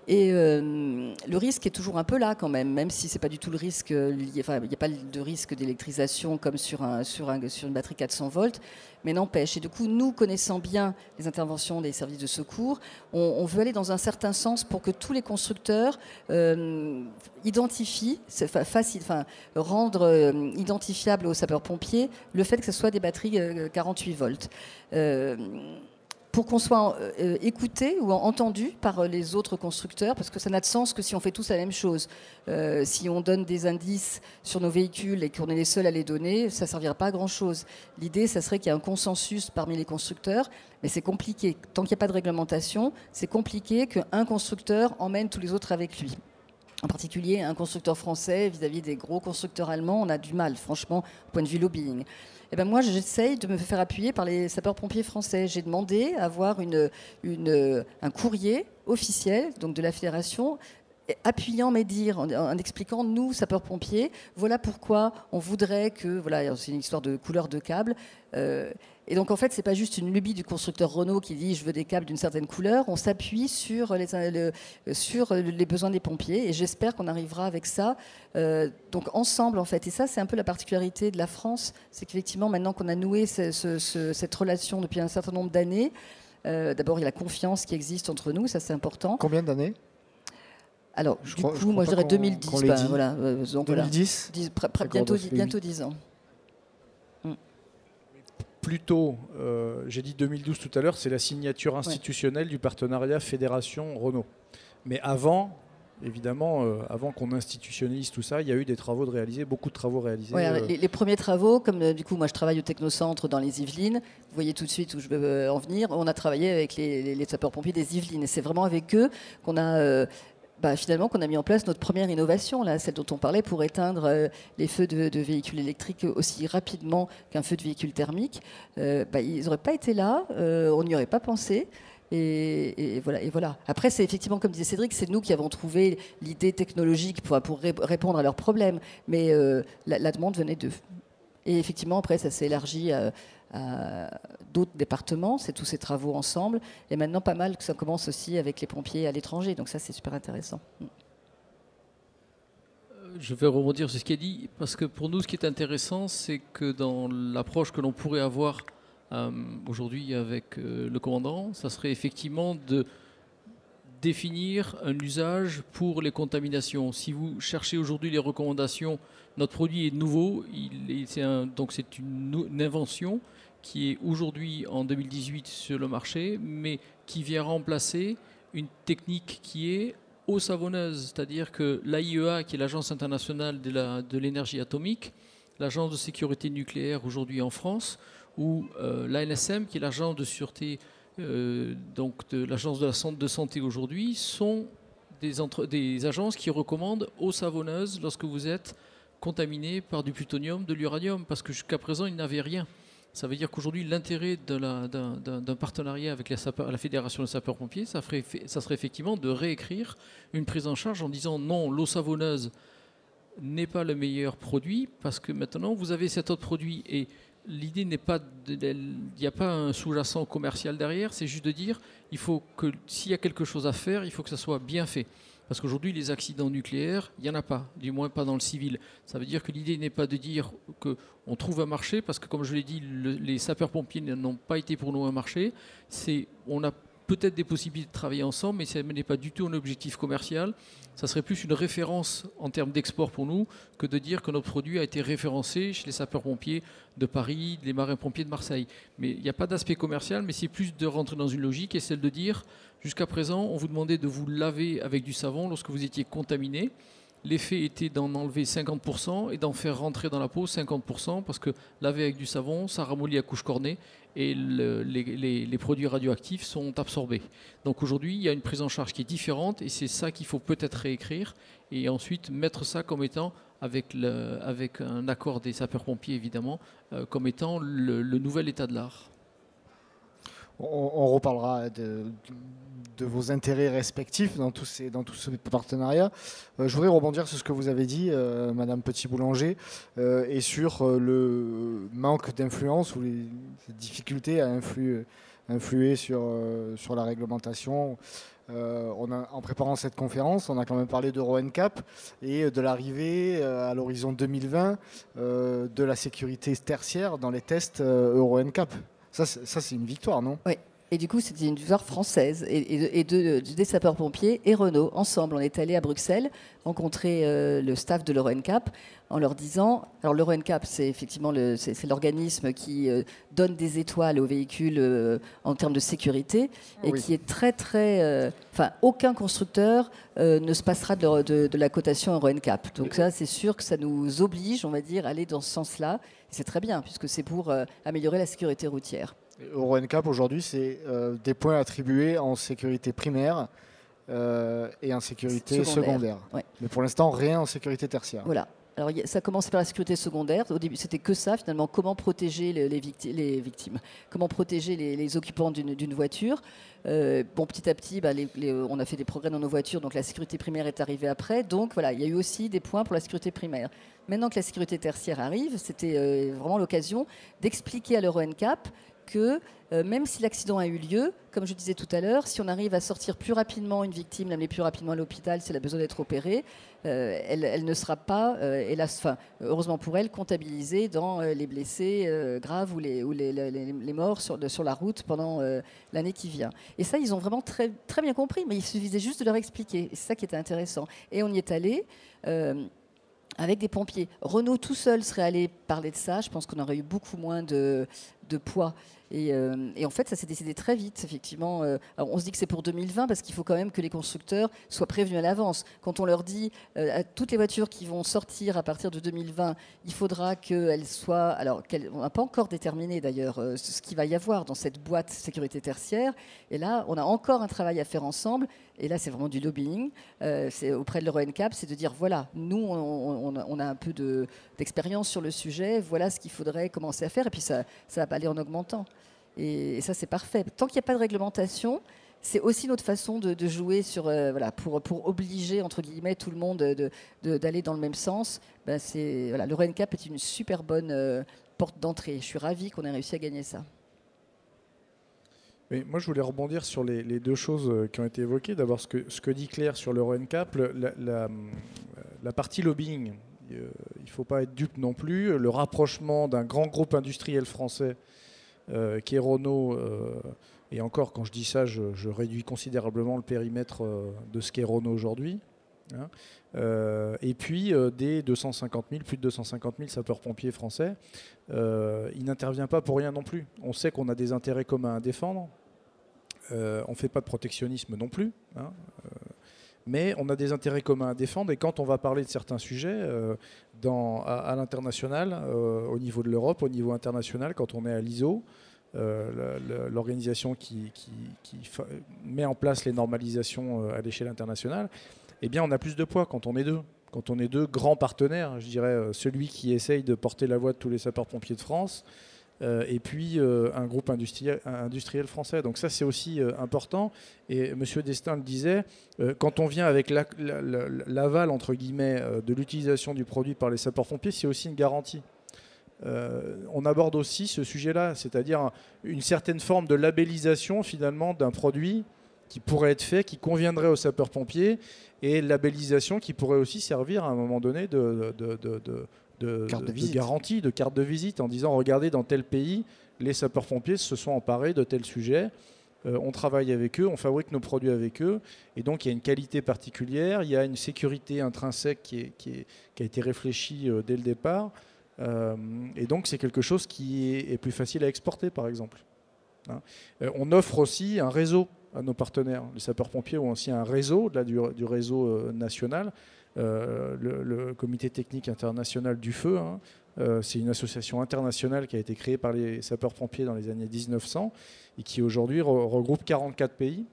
Et le risque est toujours un peu là quand même si c'est pas du tout le risque lié, enfin il n'y a pas de risque d'électrisation comme sur une batterie 400 volts, mais n'empêche. Et du coup, nous connaissant bien les interventions des services de secours, on veut aller dans un certain sens pour que tous les constructeurs identifient, rendre identifiable aux sapeurs-pompiers le fait que ce soit des batteries 48 volts. Pour qu'on soit écouté ou entendu par les autres constructeurs, parce que ça n'a de sens que si on fait tous la même chose. Si on donne des indices sur nos véhicules et qu'on est les seuls à les donner, ça ne servira pas à grand-chose. L'idée, ça serait qu'il y ait un consensus parmi les constructeurs, mais c'est compliqué. Tant qu'il n'y a pas de réglementation, c'est compliqué qu'un constructeur emmène tous les autres avec lui. En particulier, un constructeur français vis-à-vis des gros constructeurs allemands, on a du mal, franchement, au point de vue lobbying. Et ben moi, j'essaye de me faire appuyer par les sapeurs-pompiers français. J'ai demandé à avoir un courrier officiel, donc de la fédération, appuyant mes dires, en expliquant, nous, sapeurs-pompiers, voilà pourquoi on voudrait que... Voilà, c'est une histoire de couleur de câble. Et donc, en fait, ce n'est pas juste une lubie du constructeur Renault qui dit « je veux des câbles d'une certaine couleur ». On s'appuie sur les besoins des pompiers. Et j'espère qu'on arrivera avec ça, donc ensemble, en fait. Et ça, c'est un peu la particularité de la France. C'est qu'effectivement, maintenant qu'on a noué cette relation depuis un certain nombre d'années, d'abord, il y a la confiance qui existe entre nous. Ça, c'est important. Combien d'années ? Alors, moi, je dirais 2010. Voilà, 2010 bientôt 10 ans. Plutôt, j'ai dit 2012 tout à l'heure, c'est la signature institutionnelle du partenariat Fédération-Renault. Mais avant, évidemment, avant qu'on institutionnalise tout ça, il y a eu des travaux réalisés, beaucoup de travaux réalisés. Ouais, les premiers travaux, comme du coup, moi je travaille au Technocentre dans les Yvelines, vous voyez tout de suite où je veux en venir, on a travaillé avec les sapeurs-pompiers des Yvelines. Et c'est vraiment avec eux qu'on a... finalement, qu'on a mis en place notre première innovation, là, celle dont on parlait, pour éteindre les feux de véhicules électriques aussi rapidement qu'un feu de véhicule thermique. Ils n'auraient pas été là, on n'y aurait pas pensé. Et voilà. Après, c'est effectivement, comme disait Cédric, c'est nous qui avons trouvé l'idée technologique pour répondre à leurs problèmes. Mais la demande venait d'eux. Et effectivement, après, ça s'est élargi à d'autres départements, c'est tous ces travaux ensemble. Et maintenant, pas mal que ça commence aussi avec les pompiers à l'étranger. Donc ça, c'est super intéressant. Je vais rebondir sur ce qui est dit, parce que pour nous, ce qui est intéressant, c'est que dans l'approche que l'on pourrait avoir aujourd'hui avec le commandant, ça serait effectivement de définir un usage pour les contaminations. Si vous cherchez aujourd'hui les recommandations, notre produit est nouveau, donc c'est une invention qui est aujourd'hui en 2018 sur le marché, mais qui vient remplacer une technique qui est eau savonneuse, c'est-à-dire que l'AIEA, qui est l'Agence internationale de l'énergie atomique, l'Agence de sécurité nucléaire aujourd'hui en France, ou l'ANSM, qui est l'Agence de sûreté, donc de l'Agence de santé aujourd'hui, sont des agences qui recommandent eau savonneuse lorsque vous êtes contaminé par du plutonium, de l'uranium, parce que jusqu'à présent, ils n'avaient rien. Ça veut dire qu'aujourd'hui, l'intérêt d'un partenariat avec la Fédération des sapeurs-pompiers, ça serait effectivement de réécrire une prise en charge en disant non, l'eau savonneuse n'est pas le meilleur produit, parce que maintenant, vous avez cet autre produit. Et l'idée n'est pas, il n'y a pas un sous-jacent commercial derrière, c'est juste de dire, il faut que s'il y a quelque chose à faire, il faut que ça soit bien fait. Parce qu'aujourd'hui, les accidents nucléaires, il n'y en a pas, du moins pas dans le civil. Ça veut dire que l'idée n'est pas de dire qu'on trouve un marché, parce que comme je l'ai dit, les sapeurs-pompiers n'ont pas été pour nous un marché. On a peut-être des possibilités de travailler ensemble, mais ce n'est pas du tout un objectif commercial. Ça serait plus une référence en termes d'export pour nous que de dire que notre produit a été référencé chez les sapeurs-pompiers de Paris, les marins-pompiers de Marseille. Mais il n'y a pas d'aspect commercial, mais c'est plus de rentrer dans une logique et celle de dire, jusqu'à présent, on vous demandait de vous laver avec du savon lorsque vous étiez contaminé. L'effet était d'en enlever 50% et d'en faire rentrer dans la peau 50%, parce que laver avec du savon, ça ramollit la couche cornée et les produits radioactifs sont absorbés. Donc aujourd'hui, il y a une prise en charge qui est différente et c'est ça qu'il faut peut-être réécrire et ensuite mettre ça comme étant, avec un accord des sapeurs-pompiers évidemment, comme étant le nouvel état de l'art. On reparlera de vos intérêts respectifs dans tous ces partenariats. Je voudrais rebondir sur ce que vous avez dit, Madame Petit-Boulanger, et sur le manque d'influence ou les difficultés à influer sur la réglementation. En préparant cette conférence, on a quand même parlé d'Euro NCAP et de l'arrivée à l'horizon 2020 de la sécurité tertiaire dans les tests Euro NCAP. Ça, c'est une victoire, non? Oui. Et du coup, c'était une victoire française et des sapeurs-pompiers et Renault. Ensemble, on est allé à Bruxelles rencontrer le staff de l'Euro NCAP en leur disant... Alors l'Euro NCAP, c'est effectivement c'est l'organisme qui donne des étoiles aux véhicules en termes de sécurité et qui est très, très... Enfin, aucun constructeur ne se passera de la cotation Euro NCAP. Donc ça, c'est sûr que ça nous oblige, on va dire, à aller dans ce sens-là. Et c'est très bien, puisque c'est pour améliorer la sécurité routière. Euro NCAP, aujourd'hui, c'est des points attribués en sécurité primaire et en sécurité secondaire. Ouais. Mais pour l'instant, rien en sécurité tertiaire. Voilà. Alors, ça commence par la sécurité secondaire. Au début, c'était que ça, finalement, comment protéger les victimes, comment protéger les occupants d'une voiture. Bon, petit à petit, on a fait des progrès dans nos voitures, donc la sécurité primaire est arrivée après. Donc, voilà, il y a eu aussi des points pour la sécurité primaire. Maintenant que la sécurité tertiaire arrive, c'était vraiment l'occasion d'expliquer à l'Euro NCAP que même si l'accident a eu lieu, comme je disais tout à l'heure, si on arrive à sortir plus rapidement une victime, l'amener plus rapidement à l'hôpital si elle a besoin d'être opérée, elle ne sera pas, hélas, heureusement pour elle, comptabilisée dans les blessés graves ou les morts sur la route pendant l'année qui vient. Et ça, ils ont vraiment très, très bien compris, mais il suffisait juste de leur expliquer. Et c'est ça qui était intéressant. Et on y est allé. Avec des pompiers. Renault tout seul serait allé parler de ça. Je pense qu'on aurait eu beaucoup moins de poids. Et en fait, ça s'est décidé très vite, effectivement. Alors on se dit que c'est pour 2020 parce qu'il faut quand même que les constructeurs soient prévenus à l'avance. Quand on leur dit à toutes les voitures qui vont sortir à partir de 2020, il faudra qu'elles soient... Alors, on n'a pas encore déterminé d'ailleurs ce qu'il va y avoir dans cette boîte sécurité tertiaire. Et là, on a encore un travail à faire ensemble. Et là, c'est vraiment du lobbying. C'est auprès de l'Euro NCAP, c'est de dire, voilà, nous, on a un peu d'expérience sur le sujet. Voilà ce qu'il faudrait commencer à faire. Et puis, ça va aller en augmentant. Et ça, c'est parfait. Tant qu'il n'y a pas de réglementation, c'est aussi notre façon de jouer sur, pour obliger, entre guillemets, tout le monde d'aller dans le même sens. L'Euro NCAP est une super bonne porte d'entrée. Je suis ravie qu'on ait réussi à gagner ça. Mais moi, je voulais rebondir sur les deux choses qui ont été évoquées. D'abord, ce que dit Claire sur l'Euro NCAP, la partie lobbying. Il ne faut pas être dupe non plus. Le rapprochement d'un grand groupe industriel français qui est Renault, et encore, quand je dis ça, je réduis considérablement le périmètre de ce qu'est Renault aujourd'hui. Hein. Et puis des 250 000, plus de 250 000 sapeurs-pompiers français, il n'intervient pas pour rien non plus. On sait qu'on a des intérêts communs à défendre. On ne fait pas de protectionnisme non plus. Hein. Mais on a des intérêts communs à défendre. Et quand on va parler de certains sujets à l'international, au niveau de l'Europe, au niveau international, quand on est à l'ISO, l'organisation qui met en place les normalisations à l'échelle internationale, eh bien, on a plus de poids quand on est deux. Quand on est deux grands partenaires, je dirais celui qui essaye de porter la voix de tous les sapeurs-pompiers de France, et puis un groupe industriel français. Donc ça, c'est aussi important. Et M. Destin le disait, quand on vient avec l'aval, entre guillemets, de l'utilisation du produit par les sapeurs-pompiers, c'est aussi une garantie. On aborde aussi ce sujet-là, c'est-à-dire une certaine forme de labellisation, finalement, d'un produit qui pourrait être fait, qui conviendrait aux sapeurs-pompiers, et labellisation qui pourrait aussi servir à un moment donné de garantie, de carte de visite, en disant regardez, dans tel pays, les sapeurs-pompiers se sont emparés de tel sujet, on travaille avec eux, on fabrique nos produits avec eux, et donc il y a une qualité particulière, il y a une sécurité intrinsèque qui a été réfléchie dès le départ, et donc c'est quelque chose qui est plus facile à exporter, par exemple. Hein. On offre aussi un réseau à nos partenaires. Les sapeurs-pompiers ont aussi un réseau, au-delà du réseau national, le comité technique international du feu, hein, C'est une association internationale qui a été créée par les sapeurs-pompiers dans les années 1900 et qui aujourd'hui regroupe 44 pays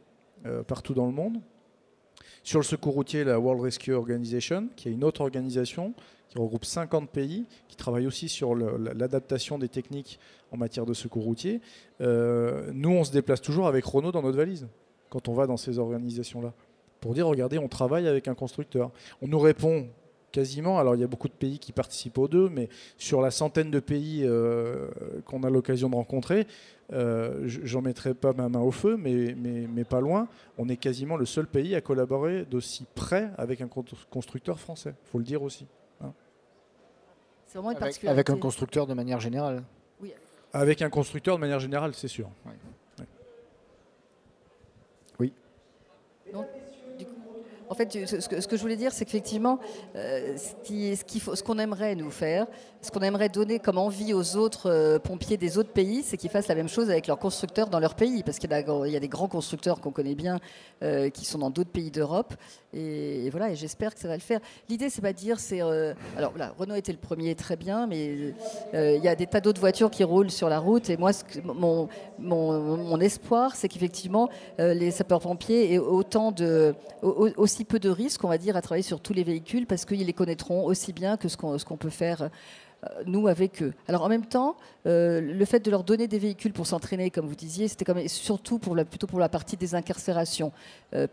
partout dans le monde. Sur le secours routier, la World Rescue Organization, qui est une autre organisation qui regroupe 50 pays, qui travaille aussi sur l'adaptation des techniques en matière de secours routier. Nous, on se déplace toujours avec Renault dans notre valise quand on va dans ces organisations-là, pour dire, regardez, on travaille avec un constructeur. On nous répond quasiment, alors il y a beaucoup de pays qui participent aux deux, mais sur la centaine de pays qu'on a l'occasion de rencontrer, j'en mettrai pas ma main au feu, mais pas loin, on est quasiment le seul pays à collaborer d'aussi près avec un constructeur français, il faut le dire aussi. Hein. C'est vraiment une Avec particularité. un constructeur de manière générale. Oui. Avec un constructeur de manière générale, c'est sûr. Ouais. Donc, du coup, en fait, ce que je voulais dire, c'est qu'effectivement, ce qu'on aimerait nous faire, ce qu'on aimerait donner comme envie aux autres pompiers des autres pays, c'est qu'ils fassent la même chose avec leurs constructeurs dans leur pays. Parce qu'il y a des grands constructeurs qu'on connaît bien qui sont dans d'autres pays d'Europe. Et voilà, et j'espère que ça va le faire. L'idée, c'est pas de dire, alors voilà, Renault était le premier, très bien, mais il y a des tas d'autres voitures qui roulent sur la route. Et moi, mon espoir, c'est qu'effectivement, les sapeurs-pompiers aient aussi peu de risques, on va dire, à travailler sur tous les véhicules, parce qu'ils les connaîtront aussi bien que ce qu'on peut faire nous avec eux. Alors en même temps, le fait de leur donner des véhicules pour s'entraîner, comme vous disiez, c'était surtout plutôt pour la partie des incarcérations,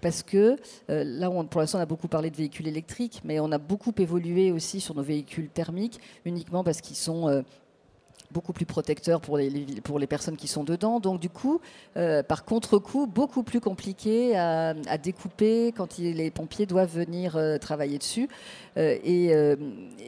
parce que là, pour l'instant, on a beaucoup parlé de véhicules électriques, mais on a beaucoup évolué aussi sur nos véhicules thermiques, uniquement parce qu'ils sont beaucoup plus protecteurs pour les personnes qui sont dedans. Donc du coup, par contre-coup, beaucoup plus compliqué à découper quand les pompiers doivent venir travailler dessus. Et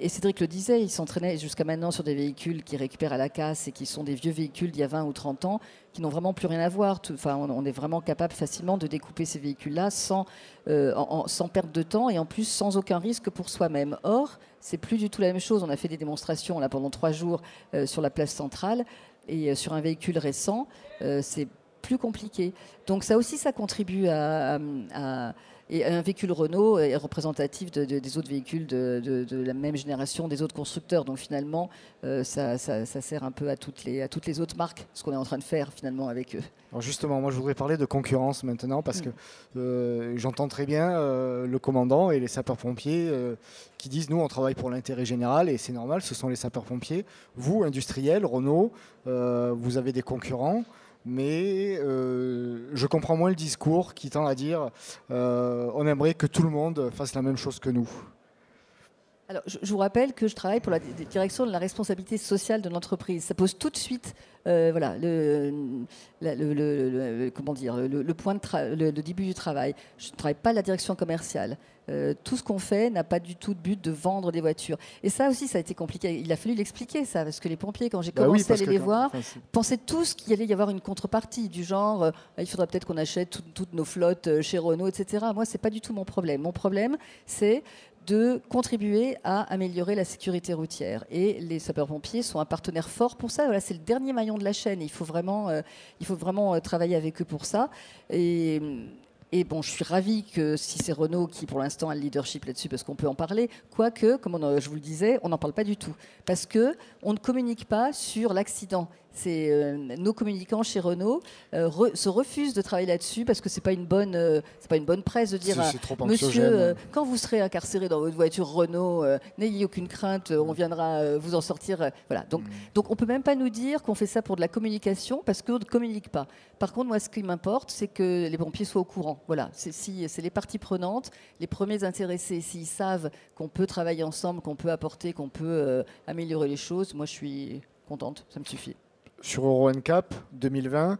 Cédric le disait, il s'entraînait jusqu'à maintenant sur des véhicules qui récupèrent à la casse et qui sont des vieux véhicules d'il y a 20 ou 30 ans, qui n'ont vraiment plus rien à voir. On est vraiment capable facilement de découper ces véhicules-là sans perte de temps et en plus sans aucun risque pour soi-même. Or, c'est plus du tout la même chose. On a fait des démonstrations là pendant 3 jours sur la place centrale et sur un véhicule récent, c'est plus compliqué. Donc ça aussi, ça contribue et un véhicule Renault est représentatif des autres véhicules de la même génération des autres constructeurs. Donc finalement, ça sert un peu à toutes les autres marques, ce qu'on est en train de faire finalement avec eux. Alors justement, moi je voudrais parler de concurrence maintenant parce que j'entends très bien le commandant et les sapeurs-pompiers qui disent nous on travaille pour l'intérêt général et c'est normal, ce sont les sapeurs-pompiers. Vous, industriels, Renault, vous avez des concurrents. Mais je comprends moins le discours qui tend à dire on aimerait que tout le monde fasse la même chose que nous. Alors, je vous rappelle que je travaille pour la direction de la responsabilité sociale de l'entreprise. Ça pose tout de suite voilà, le point le début du travail. Je ne travaille pas à la direction commerciale. Tout ce qu'on fait n'a pas du tout de but de vendre des voitures. Et ça aussi, ça a été compliqué. Il a fallu l'expliquer, ça, parce que les pompiers, quand j'ai commencé à aller les voir, pensaient tous qu'il allait y avoir une contrepartie, du genre, il faudra peut-être qu'on achète toutes nos flottes chez Renault, etc. Moi, ce n'est pas du tout mon problème. Mon problème, c'est de contribuer à améliorer la sécurité routière. Et les sapeurs-pompiers sont un partenaire fort pour ça. Voilà, c'est le dernier maillon de la chaîne. Il faut vraiment travailler avec eux pour ça. Et bon, je suis ravie que si c'est Renault qui, pour l'instant, a le leadership là-dessus, parce qu'on peut en parler, quoique, comme je vous le disais, on n'en parle pas du tout. Parce qu'on ne communique pas sur l'accident. Nos communicants chez Renault se refusent de travailler là-dessus parce que c'est pas une bonne presse de dire monsieur, quand vous serez incarcéré dans votre voiture Renault, n'ayez aucune crainte, on viendra vous en sortir. Voilà. Donc on peut même pas nous dire qu'on fait ça pour de la communication parce qu'on ne communique pas. Par contre, moi, ce qui m'importe, c'est que les pompiers soient au courant. Voilà. C'est les parties prenantes, les premiers intéressés, s'ils savent qu'on peut travailler ensemble, qu'on peut apporter, qu'on peut améliorer les choses, moi je suis contente, ça me suffit. Sur Euro NCAP 2020,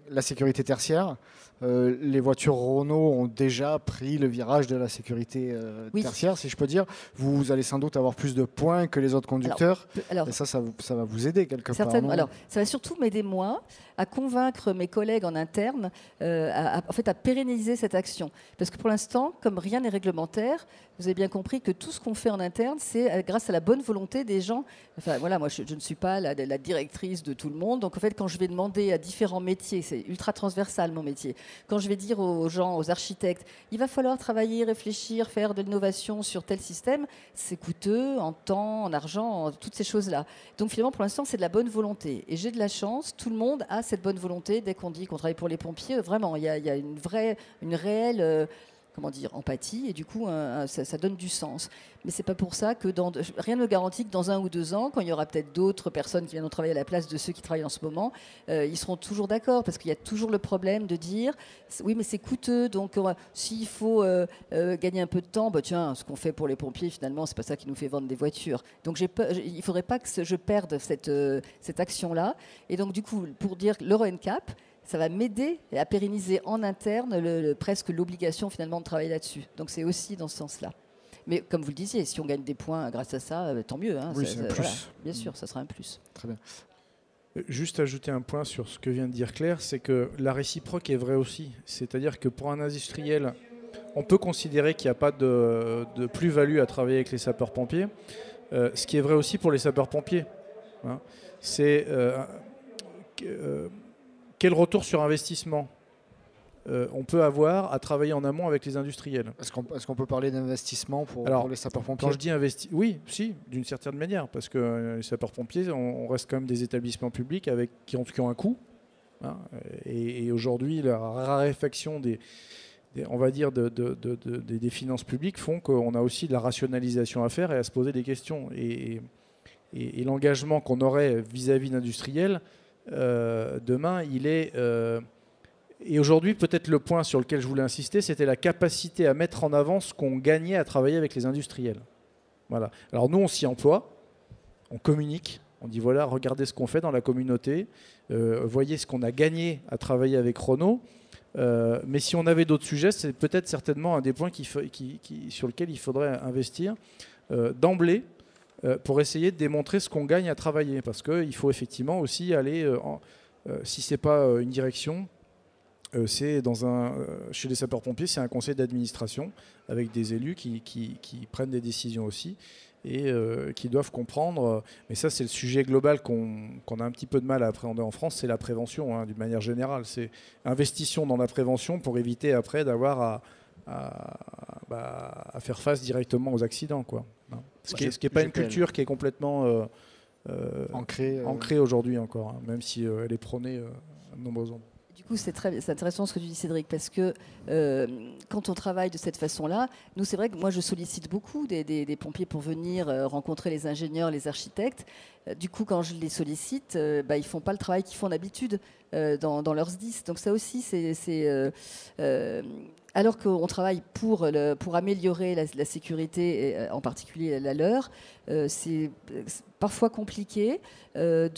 la sécurité tertiaire, les voitures Renault ont déjà pris le virage de la sécurité tertiaire, si je peux dire. Vous allez sans doute avoir plus de points que les autres conducteurs. Et ça va vous aider quelque part. Alors, ça va surtout m'aider moi à convaincre mes collègues en interne à pérenniser cette action. Parce que pour l'instant, comme rien n'est réglementaire, vous avez bien compris que tout ce qu'on fait en interne, c'est grâce à la bonne volonté des gens. Enfin, voilà, moi, je ne suis pas la directrice de tout le monde. Donc, en fait, quand je vais demander à différents métier, c'est ultra transversal mon métier. Quand je vais dire aux gens, aux architectes, il va falloir travailler, réfléchir, faire de l'innovation sur tel système, c'est coûteux en temps, en argent, en toutes ces choses-là. Donc finalement, pour l'instant, c'est de la bonne volonté. Et j'ai de la chance, tout le monde a cette bonne volonté. Dès qu'on dit qu'on travaille pour les pompiers, vraiment, il y a une réelle comment dire, empathie, et du coup, ça donne du sens. Mais c'est pas pour ça que rien ne garantit que dans 1 ou 2 ans, quand il y aura peut-être d'autres personnes qui viendront travailler à la place de ceux qui travaillent en ce moment, ils seront toujours d'accord, parce qu'il y a toujours le problème de dire, oui, mais c'est coûteux, donc s'il faut gagner un peu de temps, bah, tiens, ce qu'on fait pour les pompiers, finalement, c'est pas ça qui nous fait vendre des voitures. Donc il faudrait pas que je perde cette action-là. Et donc, du coup, pour dire l'Euro NCAP, ça va m'aider à pérenniser en interne presque l'obligation finalement de travailler là-dessus. Donc c'est aussi dans ce sens-là. Mais comme vous le disiez, si on gagne des points grâce à ça, tant mieux. Hein, oui, c'est un plus. Voilà, bien sûr, ça sera un plus. Très bien. Juste ajouter un point sur ce que vient de dire Claire, c'est que la réciproque est vraie aussi. C'est-à-dire que pour un industriel, on peut considérer qu'il n'y a pas de plus-value à travailler avec les sapeurs-pompiers. Ce qui est vrai aussi pour les sapeurs-pompiers. Hein. C'est... quel retour sur investissement on peut avoir à travailler en amont avec les industriels? Est-ce qu'on peut parler d'investissement pour les sapeurs-pompiers? Quand je dis oui, si, d'une certaine manière, parce que les sapeurs-pompiers, on reste quand même des établissements publics qui ont un coût. Hein, et aujourd'hui, la raréfaction on va dire des finances publiques font qu'on a aussi de la rationalisation à faire et à se poser des questions. Et l'engagement qu'on aurait vis-à-vis d'industriels, demain, il est... et aujourd'hui, peut-être le point sur lequel je voulais insister, c'était la capacité à mettre en avant ce qu'on gagnait à travailler avec les industriels. Voilà. Alors nous, on s'y emploie, on communique, on dit voilà, regardez ce qu'on fait dans la communauté, voyez ce qu'on a gagné à travailler avec Renault. Mais si on avait d'autres sujets, c'est peut-être certainement un des points sur lequel il faudrait investir d'emblée, pour essayer de démontrer ce qu'on gagne à travailler. Parce qu'il faut effectivement aussi aller, si ce n'est pas une direction, c'est chez les sapeurs-pompiers, c'est un conseil d'administration avec des élus qui prennent des décisions aussi et qui doivent comprendre. Mais ça, c'est le sujet global qu'on a un petit peu de mal à appréhender en France, c'est la prévention, hein, d'une manière générale. C'est investissons dans la prévention pour éviter après d'avoir à faire face directement aux accidents, quoi. Ce qui n'est pas une culture qui est complètement ancrée aujourd'hui encore, hein, même si elle est prônée à de nombreux endroits. Du coup, c'est intéressant ce que tu dis, Cédric, parce que quand on travaille de cette façon-là, nous, c'est vrai que moi, je sollicite beaucoup des pompiers pour venir rencontrer les ingénieurs, les architectes. Du coup, quand je les sollicite, ils ne font pas le travail qu'ils font d'habitude dans leurs SDIS. Donc ça aussi, alors qu'on travaille pour améliorer la sécurité, et en particulier la leur, c'est parfois compliqué d'avoir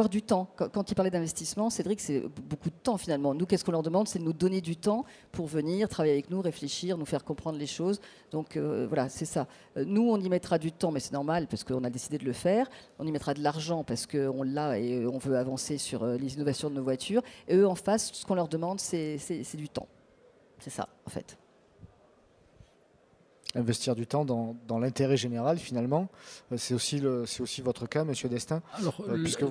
du temps. Quand il parlait d'investissement, Cédric, c'est beaucoup de temps finalement. Nous, qu'est-ce qu'on leur demande? C'est de nous donner du temps pour venir travailler avec nous, réfléchir, nous faire comprendre les choses. Donc voilà, c'est ça. Nous, on y mettra du temps, mais c'est normal parce qu'on a décidé de le faire. On y mettra de l'argent parce qu'on l'a et on veut avancer sur les innovations de nos voitures. Et eux, en face, ce qu'on leur demande, c'est du temps. C'est ça, en fait. Investir du temps dans l'intérêt général, finalement. C'est aussi votre cas, Monsieur Destin. Alors, puisque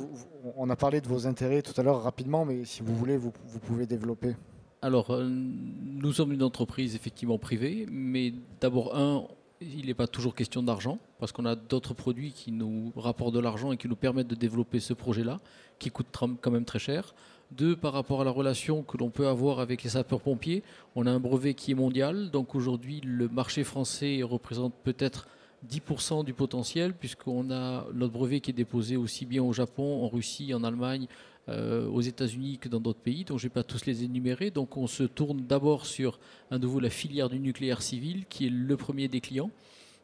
on a parlé de vos intérêts tout à l'heure rapidement, mais si vous voulez, vous pouvez développer. Alors, nous sommes une entreprise effectivement privée, mais d'abord, il n'est pas toujours question d'argent, parce qu'on a d'autres produits qui nous rapportent de l'argent et qui nous permettent de développer ce projet-là, qui coûte quand même très cher. 2, par rapport à la relation que l'on peut avoir avec les sapeurs-pompiers, on a un brevet qui est mondial, donc aujourd'hui le marché français représente peut-être 10% du potentiel, puisqu'on a notre brevet qui est déposé aussi bien au Japon, en Russie, en Allemagne, aux États-Unis que dans d'autres pays, dont je ne vais pas tous les énumérer. Donc on se tourne d'abord sur à nouveau la filière du nucléaire civil, qui est le premier des clients,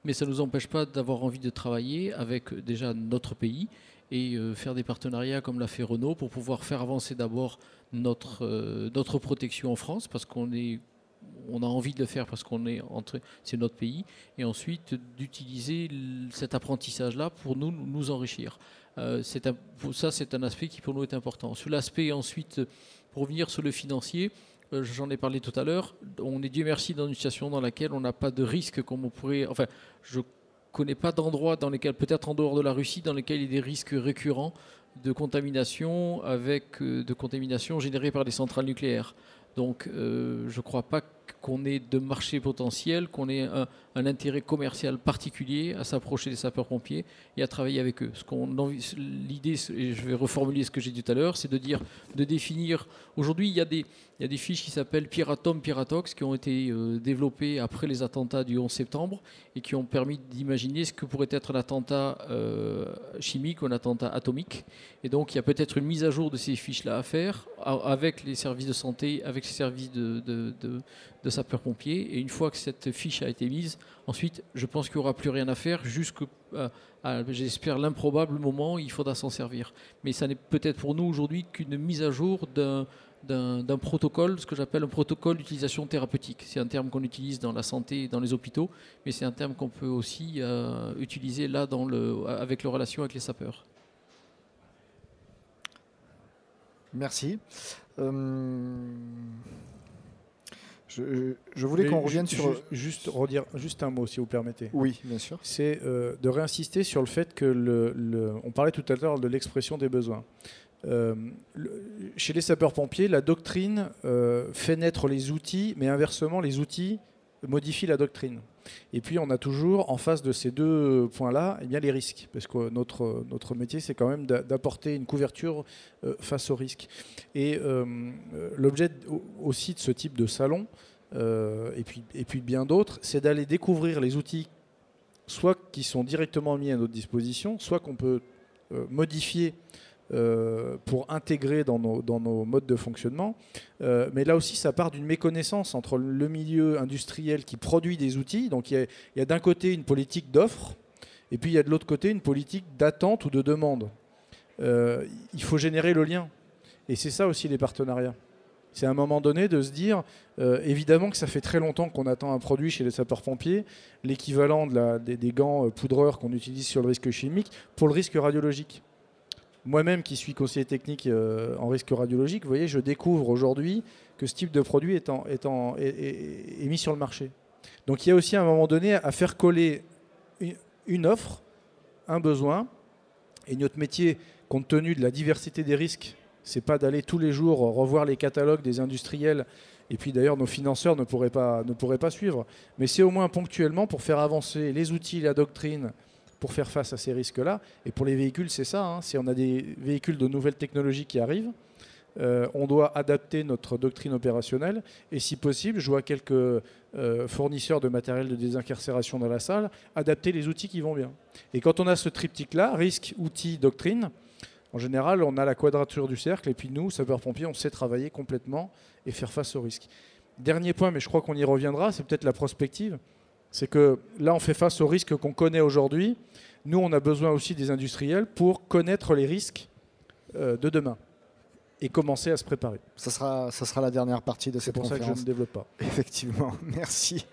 mais ça ne nous empêche pas d'avoir envie de travailler avec déjà notre pays et faire des partenariats comme l'a fait Renault pour pouvoir faire avancer d'abord notre protection en France, parce qu'on a envie de le faire parce c'est notre pays, et ensuite d'utiliser cet apprentissage-là pour nous enrichir. C'est un aspect qui pour nous est important. Sur l'aspect ensuite, pour revenir sur le financier, j'en ai parlé tout à l'heure, on est Dieu merci dans une situation dans laquelle on n'a pas de risque comme on pourrait... Enfin, je ne connais pas d'endroits dans lesquels, peut-être en dehors de la Russie, dans lesquels il y a des risques récurrents de contamination de contamination générée par des centrales nucléaires. Donc je ne crois pas qu'on ait de marché potentiel, qu'on ait un intérêt commercial particulier à s'approcher des sapeurs-pompiers et à travailler avec eux. L'idée, et je vais reformuler ce que j'ai dit tout à l'heure, c'est de définir. Aujourd'hui, il y a des fiches qui s'appellent Piratom, Piratox, qui ont été développées après les attentats du 11 septembre et qui ont permis d'imaginer ce que pourrait être un attentat chimique ou un attentat atomique. Et donc, il y a peut-être une mise à jour de ces fiches-là à faire avec les services de santé, avec les services de sapeurs-pompiers. Et une fois que cette fiche a été mise, ensuite, je pense qu'il n'y aura plus rien à faire jusqu'à, j'espère, l'improbable moment où il faudra s'en servir. Mais ça n'est peut-être pour nous aujourd'hui qu'une mise à jour d'un protocole, ce que j'appelle un protocole d'utilisation thérapeutique. C'est un terme qu'on utilise dans la santé et dans les hôpitaux, mais c'est un terme qu'on peut aussi utiliser là avec les relations avec les sapeurs. Merci. Je voulais qu'on revienne sur... Juste redire juste un mot, si vous permettez. Oui, bien sûr. C'est de réinsister sur le fait que on parlait tout à l'heure de l'expression des besoins. Chez les sapeurs-pompiers, la doctrine fait naître les outils, mais inversement, les outils modifient la doctrine. Et puis, on a toujours, en face de ces deux points-là, eh bien, les risques. Parce que notre métier, c'est quand même d'apporter une couverture face aux risques. Et l'objet aussi de ce type de salon, et puis bien d'autres, c'est d'aller découvrir les outils, soit qui sont directement mis à notre disposition, soit qu'on peut modifier pour intégrer dans nos modes de fonctionnement. Mais là aussi, ça part d'une méconnaissance entre le milieu industriel qui produit des outils. Donc il y a d'un côté une politique d'offre, et puis il y a de l'autre côté une politique d'attente ou de demande. Il faut générer le lien. Et c'est ça aussi les partenariats. C'est à un moment donné de se dire, évidemment que ça fait très longtemps qu'on attend un produit chez les sapeurs-pompiers, l'équivalent des gants poudreurs qu'on utilise sur le risque chimique, pour le risque radiologique. Moi-même qui suis conseiller technique en risque radiologique, vous voyez, je découvre aujourd'hui que ce type de produit est mis sur le marché. Donc il y a aussi à un moment donné à faire coller une offre, un besoin, et notre métier, compte tenu de la diversité des risques, c'est pas d'aller tous les jours revoir les catalogues des industriels, et puis d'ailleurs nos financeurs ne pourraient pas suivre, mais c'est au moins ponctuellement pour faire avancer les outils, la doctrine, pour faire face à ces risques-là. Et pour les véhicules, c'est ça. Hein. Si on a des véhicules de nouvelles technologies qui arrivent, on doit adapter notre doctrine opérationnelle. Et si possible, je vois quelques fournisseurs de matériel de désincarcération dans la salle, adapter les outils qui vont bien. Et quand on a ce triptyque-là, risque, outils, doctrine, en général, on a la quadrature du cercle. Et puis nous, sapeurs-pompiers, on sait travailler complètement et faire face aux risques. Dernier point, mais je crois qu'on y reviendra, c'est peut-être la prospective. C'est que là, on fait face aux risques qu'on connaît aujourd'hui. Nous, on a besoin aussi des industriels pour connaître les risques de demain et commencer à se préparer. Ça sera la dernière partie de cette conférence. C'est pour ça que je ne développe pas. Effectivement, merci.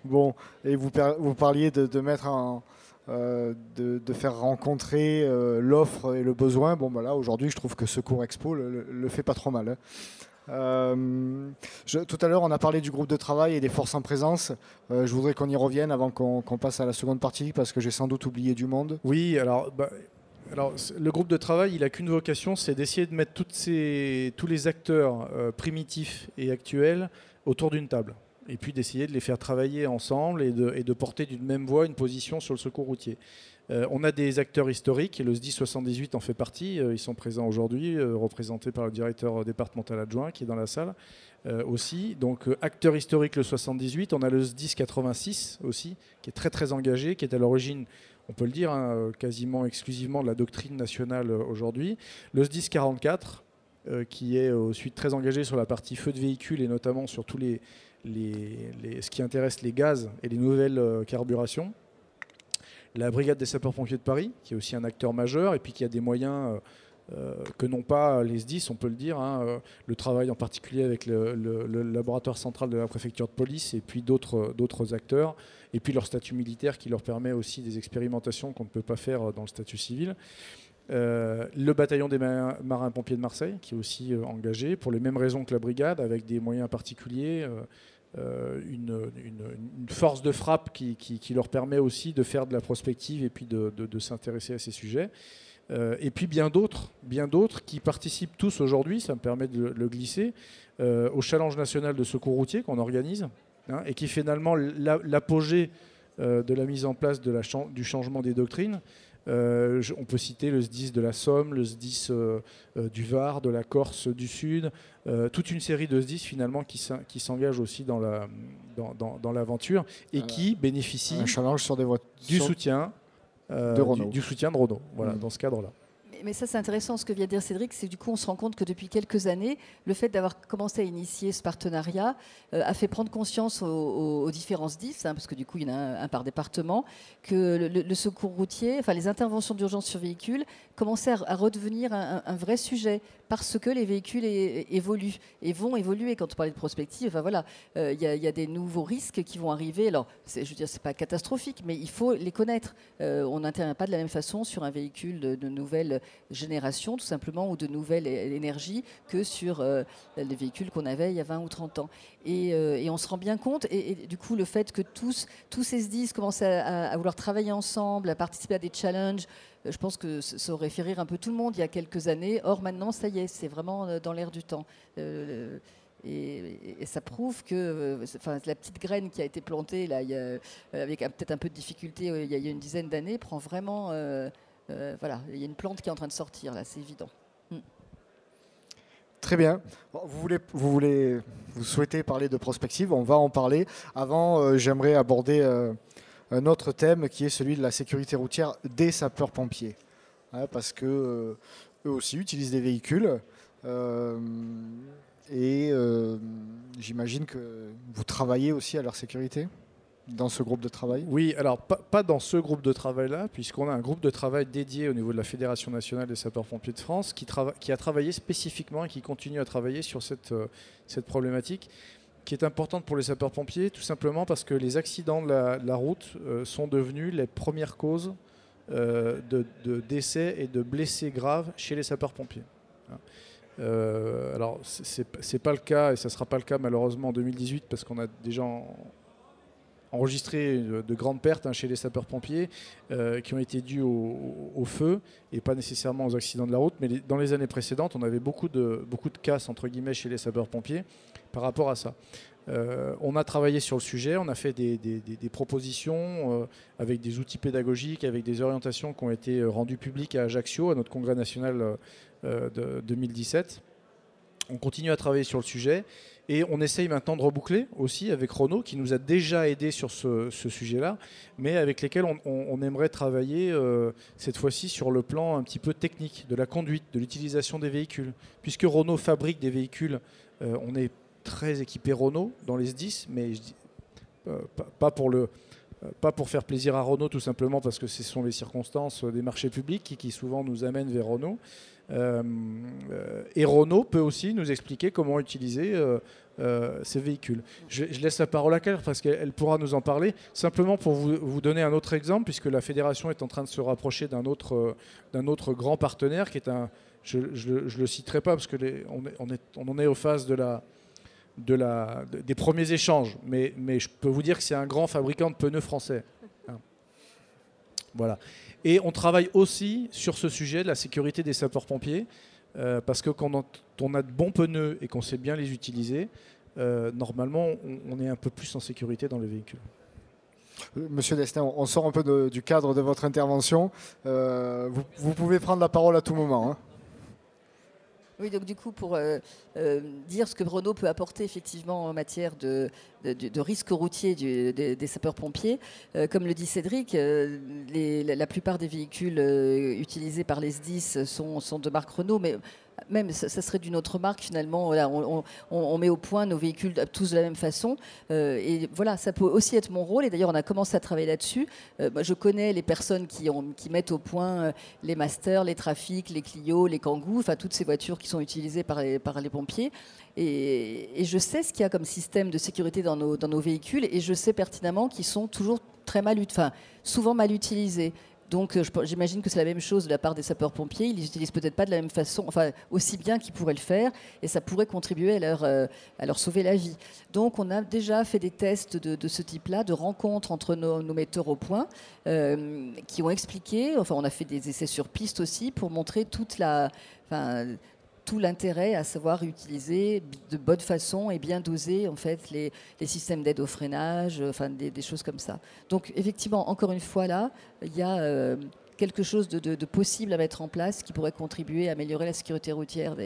Bon, et vous parliez de mettre de faire rencontrer l'offre et le besoin. Bon, bah là, aujourd'hui, je trouve que Secours Expo le fait pas trop mal. Hein. Tout à l'heure, on a parlé du groupe de travail et des forces en présence. Je voudrais qu'on y revienne avant qu'on passe à la seconde partie, parce que j'ai sans doute oublié du monde. Oui, alors le groupe de travail, il n'a qu'une vocation, c'est d'essayer de mettre tous les acteurs primitifs et actuels autour d'une table. Et puis d'essayer de les faire travailler ensemble et de porter d'une même voix une position sur le secours routier. On a des acteurs historiques, et le SDIS 78 en fait partie. Ils sont présents aujourd'hui, représentés par le directeur départemental adjoint qui est dans la salle aussi. Donc acteur historique le 78, on a le SDIS 86 aussi, qui est très très engagé, qui est à l'origine, on peut le dire, hein, quasiment exclusivement de la doctrine nationale aujourd'hui. Le SDIS 44, qui est ensuite très engagé sur la partie feu de véhicule et notamment sur tous ce qui intéresse les gaz et les nouvelles carburations. La brigade des sapeurs-pompiers de Paris, qui est aussi un acteur majeur et puis qui a des moyens que n'ont pas les SDIS, on peut le dire. Hein, le travail en particulier avec le laboratoire central de la préfecture de police et puis d'autres acteurs. Et puis leur statut militaire qui leur permet aussi des expérimentations qu'on ne peut pas faire dans le statut civil. Le bataillon des marins-pompiers de Marseille, qui est aussi engagé pour les mêmes raisons que la brigade, avec des moyens particuliers. Une force de frappe qui leur permet aussi de faire de la prospective et puis de s'intéresser à ces sujets. Et puis bien d'autres qui participent tous aujourd'hui, ça me permet de le glisser, au challenge national de secours routier qu'on organise, hein, et qui est finalement l'apogée de la mise en place du changement des doctrines. On peut citer le SDIS de la Somme, le SDIS du Var, de la Corse du Sud, toute une série de SDIS finalement qui s'engagent aussi dans l'aventure et qui bénéficient un challenge sur du soutien de Renault. Du soutien de Renault, voilà, dans ce cadre-là. Mais ça, c'est intéressant ce que vient de dire Cédric, c'est que du coup, on se rend compte que depuis quelques années, le fait d'avoir commencé à initier ce partenariat a fait prendre conscience aux différents SDIS, hein, parce que du coup, il y en a un par département, que le secours routier, enfin les interventions d'urgence sur véhicules, commençaient à redevenir un vrai sujet, parce que les véhicules évoluent et vont évoluer. Quand on parlait de prospective, enfin voilà, il y a des nouveaux risques qui vont arriver. Alors, je veux dire, c'est pas catastrophique, mais il faut les connaître. On n'intervient pas de la même façon sur un véhicule de nouvelle génération, tout simplement, ou de nouvelle énergie, que sur les véhicules qu'on avait il y a 20 ou 30 ans. Et on se rend bien compte, et du coup, le fait que tous ces SDIS commencent à vouloir travailler ensemble, à participer à des challenges, je pense que ça aurait fait rire un peu tout le monde il y a quelques années. Or, maintenant, ça y est, c'est vraiment dans l'air du temps. Et ça prouve que la petite graine qui a été plantée, là, avec peut-être un peu de difficulté il y a une dizaine d'années, prend vraiment... voilà, il y a une plante qui est en train de sortir, là, c'est évident. Très bien. Bon, vous souhaitez parler de prospective, on va en parler. Avant, j'aimerais aborder un autre thème qui est celui de la sécurité routière des sapeurs-pompiers. Hein, parce que eux aussi utilisent des véhicules. J'imagine que vous travaillez aussi à leur sécurité dans ce groupe de travail. Oui, alors pas dans ce groupe de travail-là, puisqu'on a un groupe de travail dédié au niveau de la Fédération nationale des sapeurs-pompiers de France qui a travaillé spécifiquement et qui continue à travailler sur cette problématique qui est importante pour les sapeurs-pompiers, tout simplement parce que les accidents de la route sont devenus les premières causes de décès et de blessés graves chez les sapeurs-pompiers. Alors, c'est pas le cas, et ça ne sera pas le cas malheureusement en 2018, parce qu'on a déjà enregistré de grandes pertes chez les sapeurs-pompiers qui ont été dues au feu et pas nécessairement aux accidents de la route. Mais dans les années précédentes, on avait beaucoup de casses entre guillemets chez les sapeurs-pompiers par rapport à ça. On a travaillé sur le sujet, on a fait des propositions avec des outils pédagogiques, avec des orientations qui ont été rendues publiques à Ajaccio, à notre congrès national de 2017. On continue à travailler sur le sujet et on essaye maintenant de reboucler aussi avec Renault qui nous a déjà aidés sur ce sujet-là, mais avec lesquels on aimerait travailler cette fois-ci sur le plan un petit peu technique, de la conduite, de l'utilisation des véhicules. Puisque Renault fabrique des véhicules, on est très équipé Renault dans les SDIS, mais je dis, pas pour faire plaisir à Renault, tout simplement parce que ce sont les circonstances des marchés publics qui souvent nous amènent vers Renault. Et Renault peut aussi nous expliquer comment utiliser ces véhicules. Je laisse la parole à Claire parce qu'elle pourra nous en parler. Simplement pour vous donner un autre exemple, puisque la fédération est en train de se rapprocher d'un autre grand partenaire qui est je le citerai pas parce que on en est aux phases des premiers échanges, mais je peux vous dire que c'est un grand fabricant de pneus français. Voilà. Et on travaille aussi sur ce sujet de la sécurité des sapeurs-pompiers, parce que quand on a de bons pneus et qu'on sait bien les utiliser, normalement, on est un peu plus en sécurité dans les véhicules. Monsieur Destin, on sort un peu du cadre de votre intervention. Vous pouvez prendre la parole à tout moment. Hein. Oui, donc du coup, pour dire ce que Renault peut apporter effectivement en matière de risque routier des sapeurs-pompiers, comme le dit Cédric, la plupart des véhicules utilisés par les SDIS sont de marque Renault, mais même ça serait d'une autre marque finalement. Voilà, on met au point nos véhicules tous de la même façon. Et voilà, ça peut aussi être mon rôle. Et d'ailleurs, on a commencé à travailler là-dessus. Moi, je connais les personnes qui mettent au point les Masters, les Trafic, les Clio, les Kangoo, enfin toutes ces voitures qui sont utilisées par les pompiers. Et je sais ce qu'il y a comme système de sécurité dans nos véhicules. Et je sais pertinemment qu'ils sont toujours souvent mal utilisés. Donc j'imagine que c'est la même chose de la part des sapeurs-pompiers. Ils n'utilisent peut-être pas de la même façon, enfin aussi bien qu'ils pourraient le faire, et ça pourrait contribuer à leur sauver la vie. Donc on a déjà fait des tests de ce type-là, de rencontres entre nos metteurs au point, qui ont expliqué, enfin on a fait des essais sur piste aussi, pour montrer tout l'intérêt à savoir utiliser de bonne façon et bien doser en fait les systèmes d'aide au freinage, enfin des choses comme ça. Donc effectivement, encore une fois là, il y a quelque chose de possible à mettre en place qui pourrait contribuer à améliorer la sécurité routière.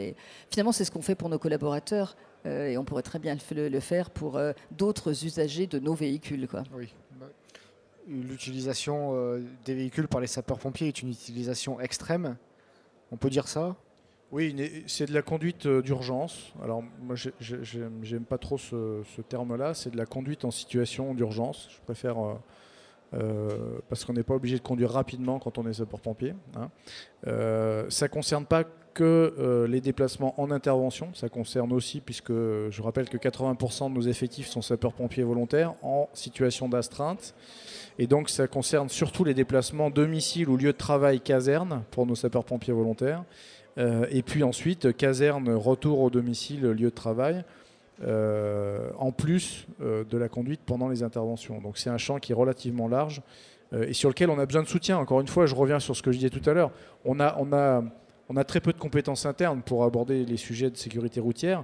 Finalement, c'est ce qu'on fait pour nos collaborateurs et on pourrait très bien le faire pour d'autres usagers de nos véhicules, quoi. Oui. L'utilisation des véhicules par les sapeurs-pompiers est une utilisation extrême. On peut dire ça ? Oui, c'est de la conduite d'urgence. Alors moi, j'aime pas trop ce terme-là. C'est de la conduite en situation d'urgence. Je préfère parce qu'on n'est pas obligé de conduire rapidement quand on est sapeur-pompier. Hein. Ça concerne pas que les déplacements en intervention. Ça concerne aussi, puisque je rappelle que 80% de nos effectifs sont sapeurs-pompiers volontaires en situation d'astreinte. Et donc ça concerne surtout les déplacements domicile ou lieu de travail caserne pour nos sapeurs-pompiers volontaires. Et puis ensuite, caserne, retour au domicile, lieu de travail, en plus de la conduite pendant les interventions. Donc c'est un champ qui est relativement large et sur lequel on a besoin de soutien. Encore une fois, je reviens sur ce que je disais tout à l'heure. On a très peu de compétences internes pour aborder les sujets de sécurité routière.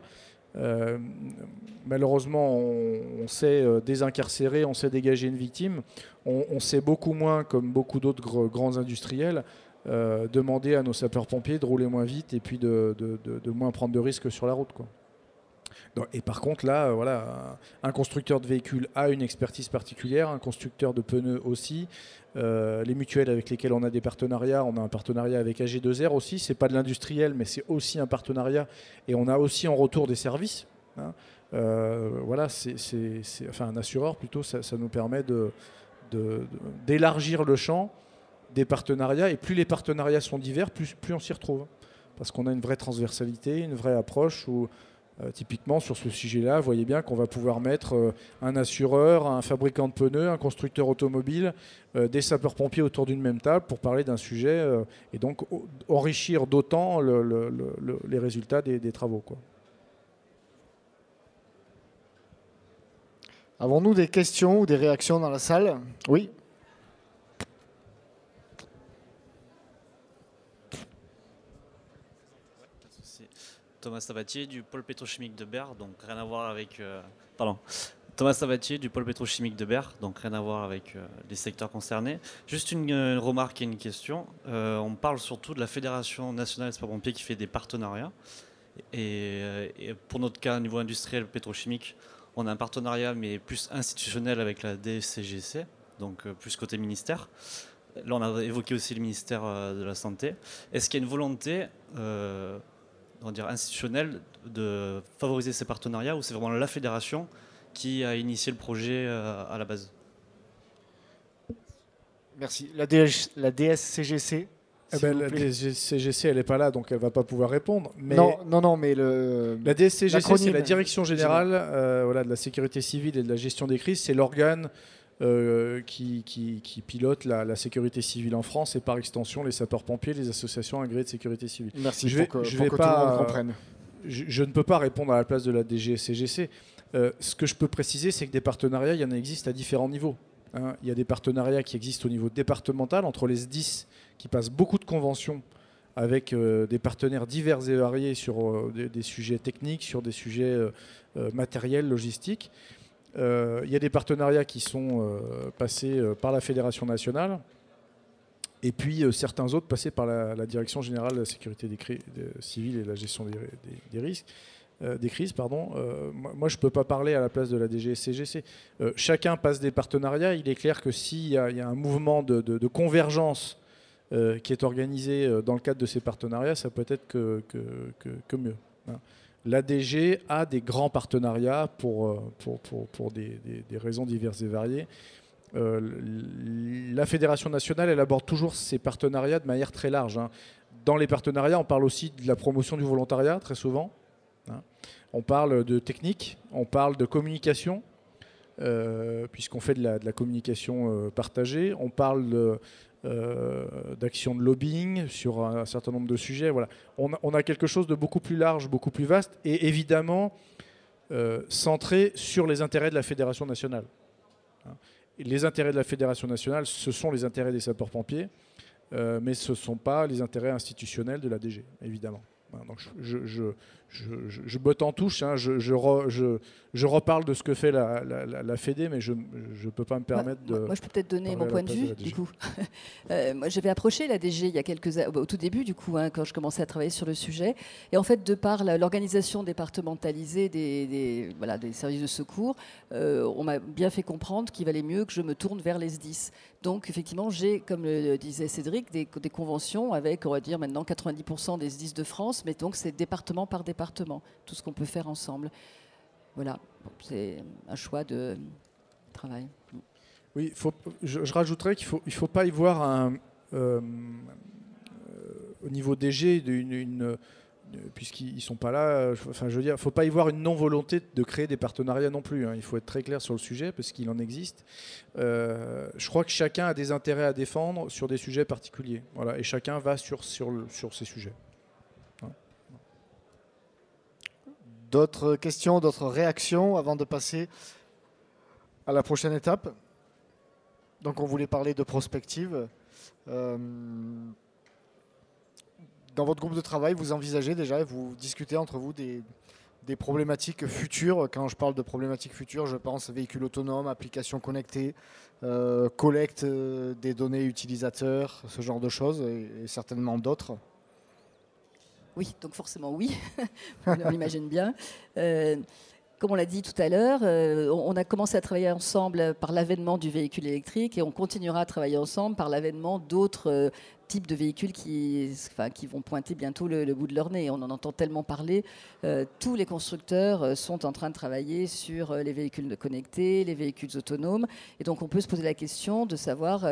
Malheureusement, on sait désincarcérer, on sait dégager une victime. On sait beaucoup moins, comme beaucoup d'autres grands industriels, demander à nos sapeurs-pompiers de rouler moins vite et puis de moins prendre de risques sur la route, quoi. Et par contre, là, voilà, un constructeur de véhicules a une expertise particulière, un constructeur de pneus aussi. Les mutuelles avec lesquelles on a des partenariats, on a un partenariat avec AG2R aussi. C'est pas de l'industriel, mais c'est aussi un partenariat. Et on a aussi en retour des services. Hein. Voilà, enfin un assureur plutôt, ça nous permet d'élargir le champ des partenariats, et plus les partenariats sont divers, plus on s'y retrouve. Parce qu'on a une vraie transversalité, une vraie approche où, typiquement, sur ce sujet-là, vous voyez bien qu'on va pouvoir mettre un assureur, un fabricant de pneus, un constructeur automobile, des sapeurs-pompiers autour d'une même table pour parler d'un sujet et donc enrichir d'autant les résultats des travaux, quoi. Avons-nous des questions ou des réactions dans la salle ? Oui. Thomas Sabatier du pôle pétrochimique de Berre, donc rien à voir avec... Thomas Sabatier du pôle pétrochimique de Berre, donc rien à voir avec les secteurs concernés. Juste une remarque et une question. On parle surtout de la Fédération nationale des sapeurs-pompiers qui fait des partenariats. Et pour notre cas, au niveau industriel pétrochimique, on a un partenariat mais plus institutionnel avec la DSCGC, donc plus côté ministère. Là, on a évoqué aussi le ministère de la Santé. Est-ce qu'il y a une volonté institutionnelle de favoriser ces partenariats ou c'est vraiment la fédération qui a initié le projet à la base? Merci. La DSCGC. La DSCGC, elle n'est pas là, donc elle ne va pas pouvoir répondre. Mais non, mais la DSCGC, c'est la Direction Générale de la Sécurité Civile et de la Gestion des Crises. C'est l'organe qui pilote la sécurité civile en France et par extension les sapeurs-pompiers, les associations agréées de sécurité civile. Merci pour que tout le monde comprenne. Je ne peux pas répondre à la place de la DGSCGC. Ce que je peux préciser, c'est que des partenariats, il y en existe à différents niveaux. Hein. Il y a des partenariats qui existent au niveau départemental, entre les SDIS qui passent beaucoup de conventions avec des partenaires divers et variés sur des sujets techniques, sur des sujets matériels, logistiques. Il y a des partenariats qui sont passés par la Fédération nationale et puis certains autres passés par la Direction générale de la sécurité civile et de la gestion des risques, des crises. Moi, je ne peux pas parler à la place de la DGSCGC. Chacun passe des partenariats. Il est clair que s'il y a un mouvement de convergence qui est organisé dans le cadre de ces partenariats, ça peut être que mieux. Hein. L'ADG a des grands partenariats pour des raisons diverses et variées. La Fédération nationale, elle aborde toujours ces partenariats de manière très large. Hein. Dans les partenariats, on parle aussi de la promotion du volontariat, très souvent. Hein. On parle de technique, on parle de communication, puisqu'on fait de la communication partagée. On parle d'actions de lobbying sur un certain nombre de sujets. Voilà. On a quelque chose de beaucoup plus large, beaucoup plus vaste, et évidemment centré sur les intérêts de la Fédération nationale. Et les intérêts de la Fédération nationale, ce sont les intérêts des sapeurs-pompiers, mais ce ne sont pas les intérêts institutionnels de la DG, évidemment. Donc je botte en touche, hein, je reparle de ce que fait la Fédé, mais je ne peux pas me permettre de... Moi, je peux peut-être donner mon point de vue, du coup. Moi, j'avais approché la DG il y a au tout début, du coup, hein, quand je commençais à travailler sur le sujet. Et en fait, de par l'organisation départementalisée des services de secours, on m'a bien fait comprendre qu'il valait mieux que je me tourne vers les SDIS. Donc, effectivement, j'ai, comme le disait Cédric, des conventions avec, on va dire, maintenant 90% des SDIS de France, mais donc c'est département par département, tout ce qu'on peut faire ensemble. Voilà, c'est un choix de travail. Oui, je rajouterais qu'il ne faut pas y voir au niveau DG, puisqu'ils ne sont pas là, enfin, je veux dire, il ne faut pas y voir une non-volonté de créer des partenariats non plus. Hein. Il faut être très clair sur le sujet, parce qu'il en existe. Je crois que chacun a des intérêts à défendre sur des sujets particuliers. Voilà, et chacun va sur ces sujets. D'autres questions, d'autres réactions avant de passer à la prochaine étape? Donc on voulait parler de prospective. Dans votre groupe de travail, vous envisagez déjà, vous discutez entre vous des problématiques futures. Quand je parle de problématiques futures, je pense véhicules autonomes, applications connectées, collecte des données utilisateurs, ce genre de choses, et certainement d'autres. Oui, donc forcément oui, on l'imagine bien. Comme on l'a dit tout à l'heure, on a commencé à travailler ensemble par l'avènement du véhicule électrique et on continuera à travailler ensemble par l'avènement d'autres types de véhicules qui vont pointer bientôt le bout de leur nez. On en entend tellement parler. Tous les constructeurs sont en train de travailler sur les véhicules connectés, les véhicules autonomes. Et donc on peut se poser la question de savoir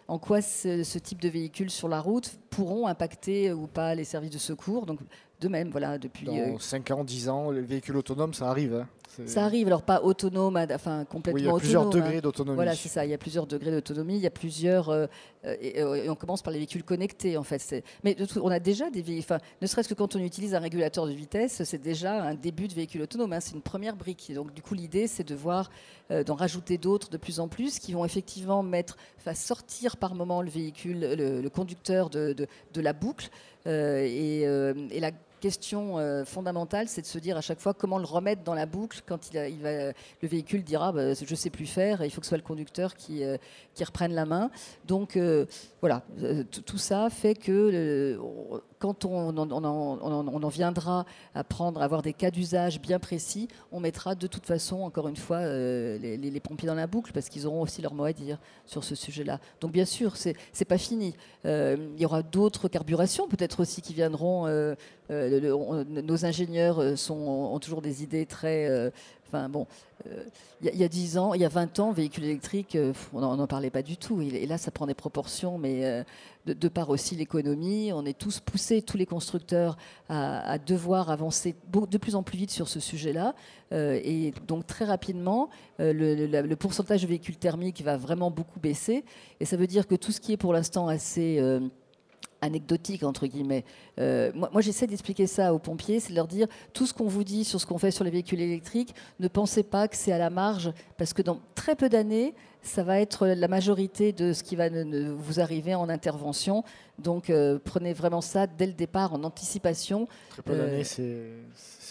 en quoi ce type de véhicules sur la route pourront impacter ou pas les services de secours. Donc, de même, voilà, depuis... Dans 5 ans, 10 ans, les véhicules autonomes, ça arrive. Hein. Ça arrive, alors pas autonome, enfin complètement autonome. Oui, il y a plusieurs degrés d'autonomie. Voilà, c'est ça, il y a plusieurs degrés d'autonomie, il y a plusieurs... et on commence par les véhicules connectés, en fait. Mais on a déjà des véhicules... Ne serait-ce que quand on utilise un régulateur de vitesse, c'est déjà un début de véhicule autonome, hein, c'est une première brique. Et donc, du coup, l'idée, c'est de voir, d'en rajouter d'autres de plus en plus, qui vont effectivement sortir par moment le véhicule, le conducteur de la boucle, et la question fondamentale, c'est de se dire à chaque fois comment le remettre dans la boucle quand le véhicule dira je ne sais plus faire, et il faut que ce soit le conducteur qui reprenne la main. Donc voilà, tout ça fait que quand on en viendra à avoir des cas d'usage bien précis, on mettra de toute façon, encore une fois, les pompiers dans la boucle, parce qu'ils auront aussi leur mot à dire sur ce sujet-là. Donc bien sûr, c'est pas fini. Il y aura d'autres carburations peut-être aussi qui viendront. Nos ingénieurs ont toujours des idées très... il y a 10 ans, il y a 20 ans, véhicules électriques, on n'en parlait pas du tout. Et là, ça prend des proportions, mais de par aussi l'économie, on est tous poussés, tous les constructeurs, à devoir avancer de plus en plus vite sur ce sujet-là. Et donc, très rapidement, le pourcentage de véhicules thermiques va vraiment beaucoup baisser. Et ça veut dire que tout ce qui est pour l'instant assez... anecdotique entre guillemets. Moi j'essaie d'expliquer ça aux pompiers, c'est de leur dire tout ce qu'on vous dit sur ce qu'on fait sur les véhicules électriques, ne pensez pas que c'est à la marge, parce que dans très peu d'années, ça va être la majorité de ce qui va vous arriver en intervention. Donc prenez vraiment ça dès le départ en anticipation. Très peu d'années, c'est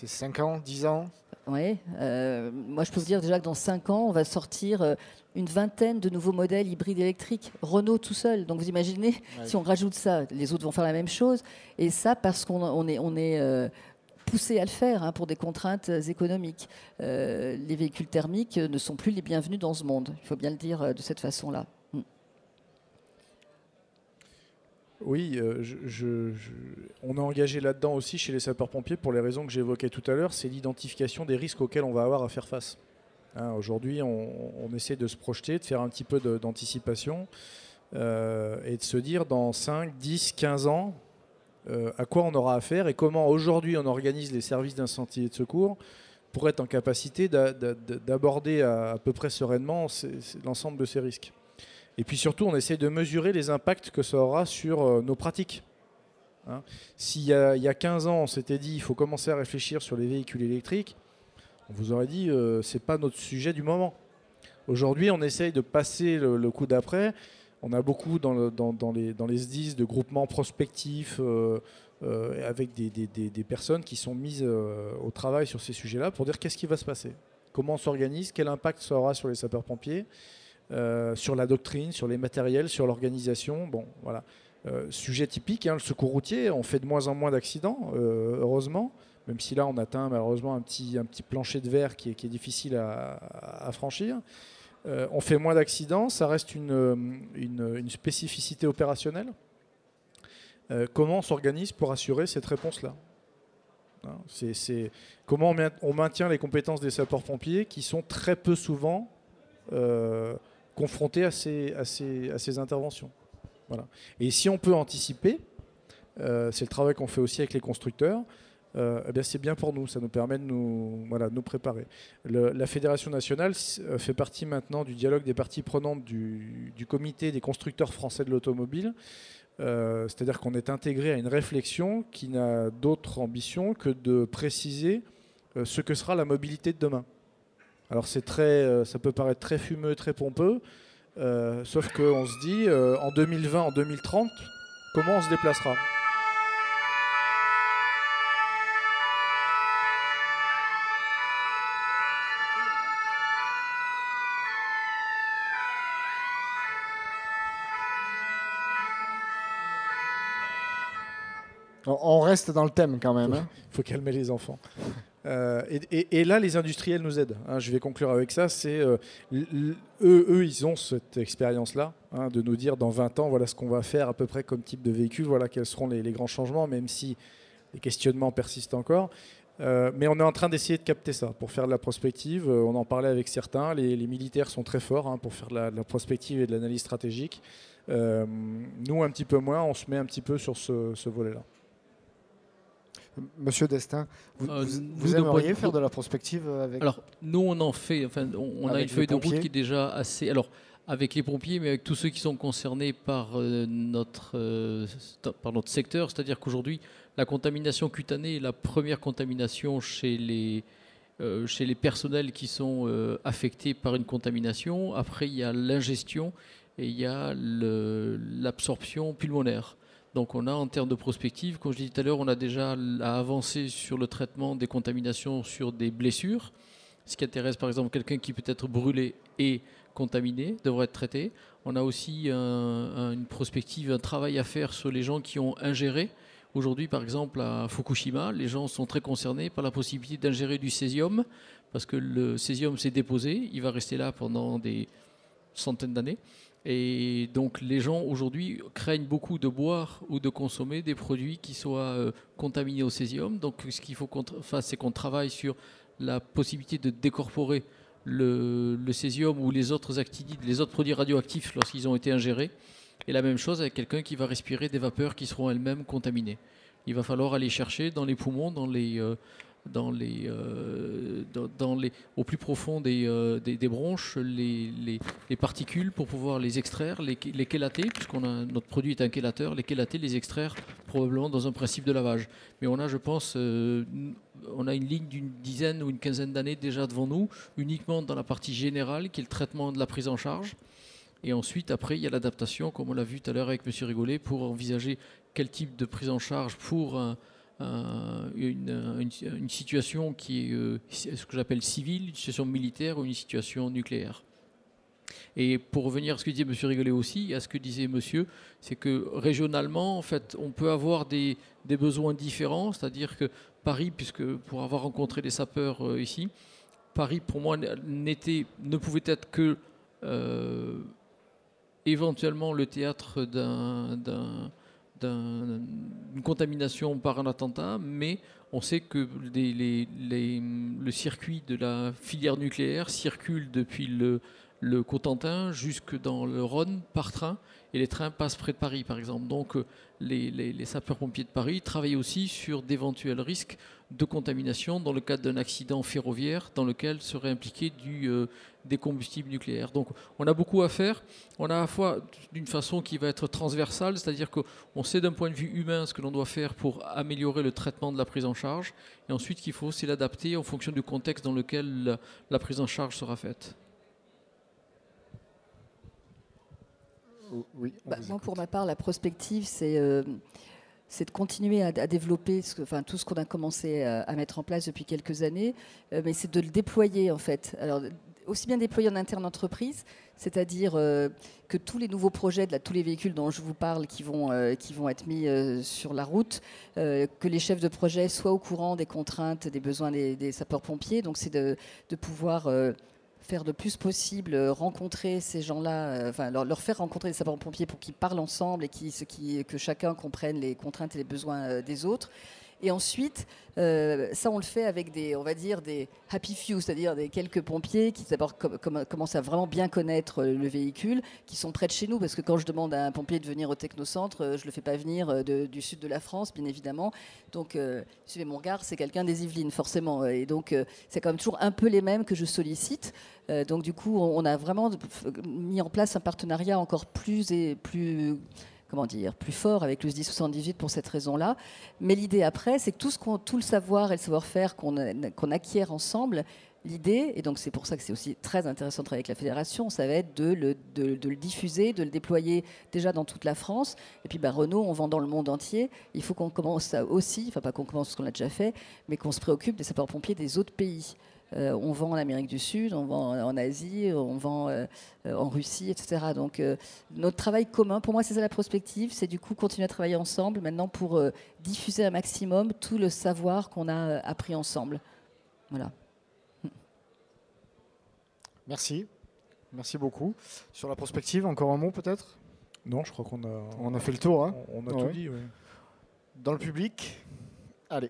5 ans, 10 ans. Oui, moi je peux vous dire déjà que dans 5 ans, on va sortir une vingtaine de nouveaux modèles hybrides électriques, Renault tout seul. Donc vous imaginez, si on rajoute ça, les autres vont faire la même chose. Et ça parce qu'on est poussé à le faire, hein, pour des contraintes économiques. Les véhicules thermiques ne sont plus les bienvenus dans ce monde. Il faut bien le dire de cette façon-là. Oui, on est engagé là-dedans aussi chez les sapeurs-pompiers pour les raisons que j'évoquais tout à l'heure, c'est l'identification des risques auxquels on va avoir à faire face. Hein, aujourd'hui, on essaie de se projeter, de faire un petit peu d'anticipation et de se dire dans 5, 10, 15 ans à quoi on aura affaire et comment aujourd'hui on organise les services d'incendie et de secours pour être en capacité d'aborder à peu près sereinement l'ensemble de ces risques. Et puis surtout, on essaie de mesurer les impacts que ça aura sur nos pratiques. Hein. S'il y a 15 ans, on s'était dit il faut commencer à réfléchir sur les véhicules électriques, on vous aurait dit c'est pas notre sujet du moment. Aujourd'hui, on essaye de passer le coup d'après. On a beaucoup dans les SDIS de groupements prospectifs avec des personnes qui sont mises au travail sur ces sujets-là pour dire qu'est-ce qui va se passer, comment on s'organise, quel impact ça aura sur les sapeurs-pompiers, sur la doctrine, sur les matériels, sur l'organisation. Bon, voilà. Sujet typique, hein, le secours routier, on fait de moins en moins d'accidents, heureusement, même si là on atteint malheureusement un petit plancher de verre qui est difficile à franchir. On fait moins d'accidents, ça reste une spécificité opérationnelle. Comment on s'organise pour assurer cette réponse-là? Hein, comment on maintient les compétences des sapeurs-pompiers qui sont très peu souvent confrontés à ces interventions. Voilà. Et si on peut anticiper, c'est le travail qu'on fait aussi avec les constructeurs, eh bien c'est bien pour nous, ça nous permet de nous préparer. La Fédération nationale fait partie maintenant du dialogue des parties prenantes du comité des constructeurs français de l'automobile, c'est-à-dire qu'on est intégré à une réflexion qui n'a d'autre ambition que de préciser ce que sera la mobilité de demain. Alors ça peut paraître très fumeux, très pompeux, sauf qu'on se dit en 2020, en 2030, comment on se déplacera ? On reste dans le thème quand même. Il faut calmer les enfants. Et là, les industriels nous aident. Hein, je vais conclure avec ça. Eux, ils ont cette expérience-là, hein, de nous dire dans 20 ans, voilà ce qu'on va faire à peu près comme type de véhicule, voilà quels seront les grands changements, même si les questionnements persistent encore. Mais on est en train d'essayer de capter ça pour faire de la prospective. On en parlait avec certains. Les militaires sont très forts, hein, pour faire de la prospective et de l'analyse stratégique. Nous, un petit peu moins. On se met un petit peu sur ce volet-là. Monsieur Destin, vous aimeriez faire de la prospective avec... Alors, nous, on en fait. Enfin, on a une feuille de route qui est déjà assez... Alors, avec les pompiers, mais avec tous ceux qui sont concernés par notre secteur. C'est-à-dire qu'aujourd'hui, la contamination cutanée est la première contamination chez les personnels qui sont affectés par une contamination. Après, il y a l'ingestion et il y a l'absorption pulmonaire. Donc on a en termes de prospective, comme je disais tout à l'heure, on a déjà avancé sur le traitement des contaminations sur des blessures. Ce qui intéresse par exemple quelqu'un qui peut être brûlé et contaminé devrait être traité. On a aussi une prospective, un travail à faire sur les gens qui ont ingéré. Aujourd'hui par exemple à Fukushima, les gens sont très concernés par la possibilité d'ingérer du césium parce que le césium s'est déposé, il va rester là pendant des centaines d'années. Et donc les gens aujourd'hui craignent beaucoup de boire ou de consommer des produits qui soient contaminés au césium. Donc ce qu'il faut qu'on fasse, c'est qu'on travaille sur la possibilité de décorporer le césium ou les autres actinides, les autres produits radioactifs lorsqu'ils ont été ingérés. Et la même chose avec quelqu'un qui va respirer des vapeurs qui seront elles-mêmes contaminées. Il va falloir aller chercher dans les poumons, au plus profond des bronches, les particules pour pouvoir les extraire, les chélater, notre produit est un chélateur, les chélater, les extraire probablement dans un principe de lavage. Mais on a, je pense, on a une ligne d'une dizaine ou une quinzaine d'années déjà devant nous, uniquement dans la partie générale, qui est le traitement de la prise en charge. Et ensuite, après, il y a l'adaptation, comme on l'a vu tout à l'heure avec M. Rigolet, pour envisager quel type de prise en charge pour une situation qui est ce que j'appelle civile, une situation militaire ou une situation nucléaire. Et pour revenir à ce que disait M. Rigolet aussi, à ce que disait monsieur, c'est que régionalement, en fait, on peut avoir des besoins différents, c'est-à-dire que Paris, puisque pour avoir rencontré des sapeurs ici, Paris pour moi ne pouvait être que éventuellement le théâtre d'une contamination par un attentat, mais on sait que le circuit de la filière nucléaire circule depuis le Cotentin jusque dans le Rhône par train, et les trains passent près de Paris, par exemple. Donc les sapeurs-pompiers de Paris travaillent aussi sur d'éventuels risques de contamination dans le cadre d'un accident ferroviaire dans lequel serait impliqué des combustibles nucléaires. Donc on a beaucoup à faire. On a à la fois d'une façon qui va être transversale, c'est-à-dire qu'on sait d'un point de vue humain ce que l'on doit faire pour améliorer le traitement de la prise en charge, et ensuite qu'il faut aussi l'adapter en fonction du contexte dans lequel la prise en charge sera faite. Oui, Moi, pour ma part, la prospective, c'est de continuer à développer tout ce qu'on a commencé à mettre en place depuis quelques années, mais c'est de le déployer en fait. Alors, aussi bien déployer en interne entreprise, c'est-à-dire que tous les nouveaux projets, tous les véhicules dont je vous parle qui vont être mis sur la route, que les chefs de projet soient au courant des contraintes, des besoins des sapeurs-pompiers. Donc c'est de pouvoir faire le plus possible, rencontrer ces gens-là, leur faire rencontrer les sapeurs-pompiers pour qu'ils parlent ensemble et que chacun comprenne les contraintes et les besoins des autres. Et ensuite, ça on le fait avec des happy few, c'est-à-dire des quelques pompiers qui d'abord commencent à vraiment bien connaître le véhicule, qui sont près de chez nous, parce que quand je demande à un pompier de venir au technocentre, je le fais pas venir du sud de la France, bien évidemment. Donc, suivez mon regard, c'est quelqu'un des Yvelines, forcément. Et donc, c'est quand même toujours un peu les mêmes que je sollicite. Donc, du coup, on a vraiment mis en place un partenariat encore plus fort avec le SDIS 78 pour cette raison-là. Mais l'idée après, c'est que tout le savoir et le savoir-faire qu'on acquiert ensemble, l'idée, et donc c'est pour ça que c'est aussi très intéressant de travailler avec la fédération, ça va être de le diffuser, de le déployer déjà dans toute la France. Et puis Renault, on vend dans le monde entier. Il faut qu'on commence aussi, enfin pas qu'on commence ce qu'on a déjà fait, mais qu'on se préoccupe des sapeurs-pompiers des autres pays. On vend en Amérique du Sud, on vend en Asie, on vend en Russie, etc. Donc notre travail commun, pour moi c'est ça la prospective, c'est du coup continuer à travailler ensemble maintenant pour diffuser un maximum tout le savoir qu'on a appris ensemble. Voilà. Merci. Merci beaucoup. Sur la prospective, encore un mot peut-être ? Non, je crois qu'on a... On a fait le tour. Hein. On a tout dit, oui. Dans le public ? Allez.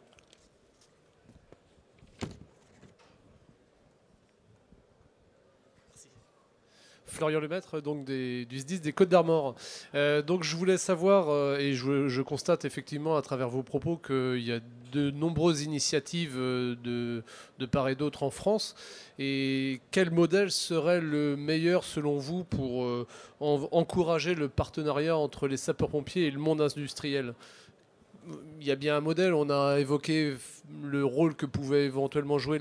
Florian Lemaître, donc du SDIS des Côtes d'Armor. Donc je voulais savoir, et je constate effectivement à travers vos propos qu'il y a de nombreuses initiatives de part et d'autre en France. Et quel modèle serait le meilleur selon vous pour encourager le partenariat entre les sapeurs-pompiers et le monde industriel ? Il y a bien un modèle, on a évoqué le rôle que pouvait éventuellement jouer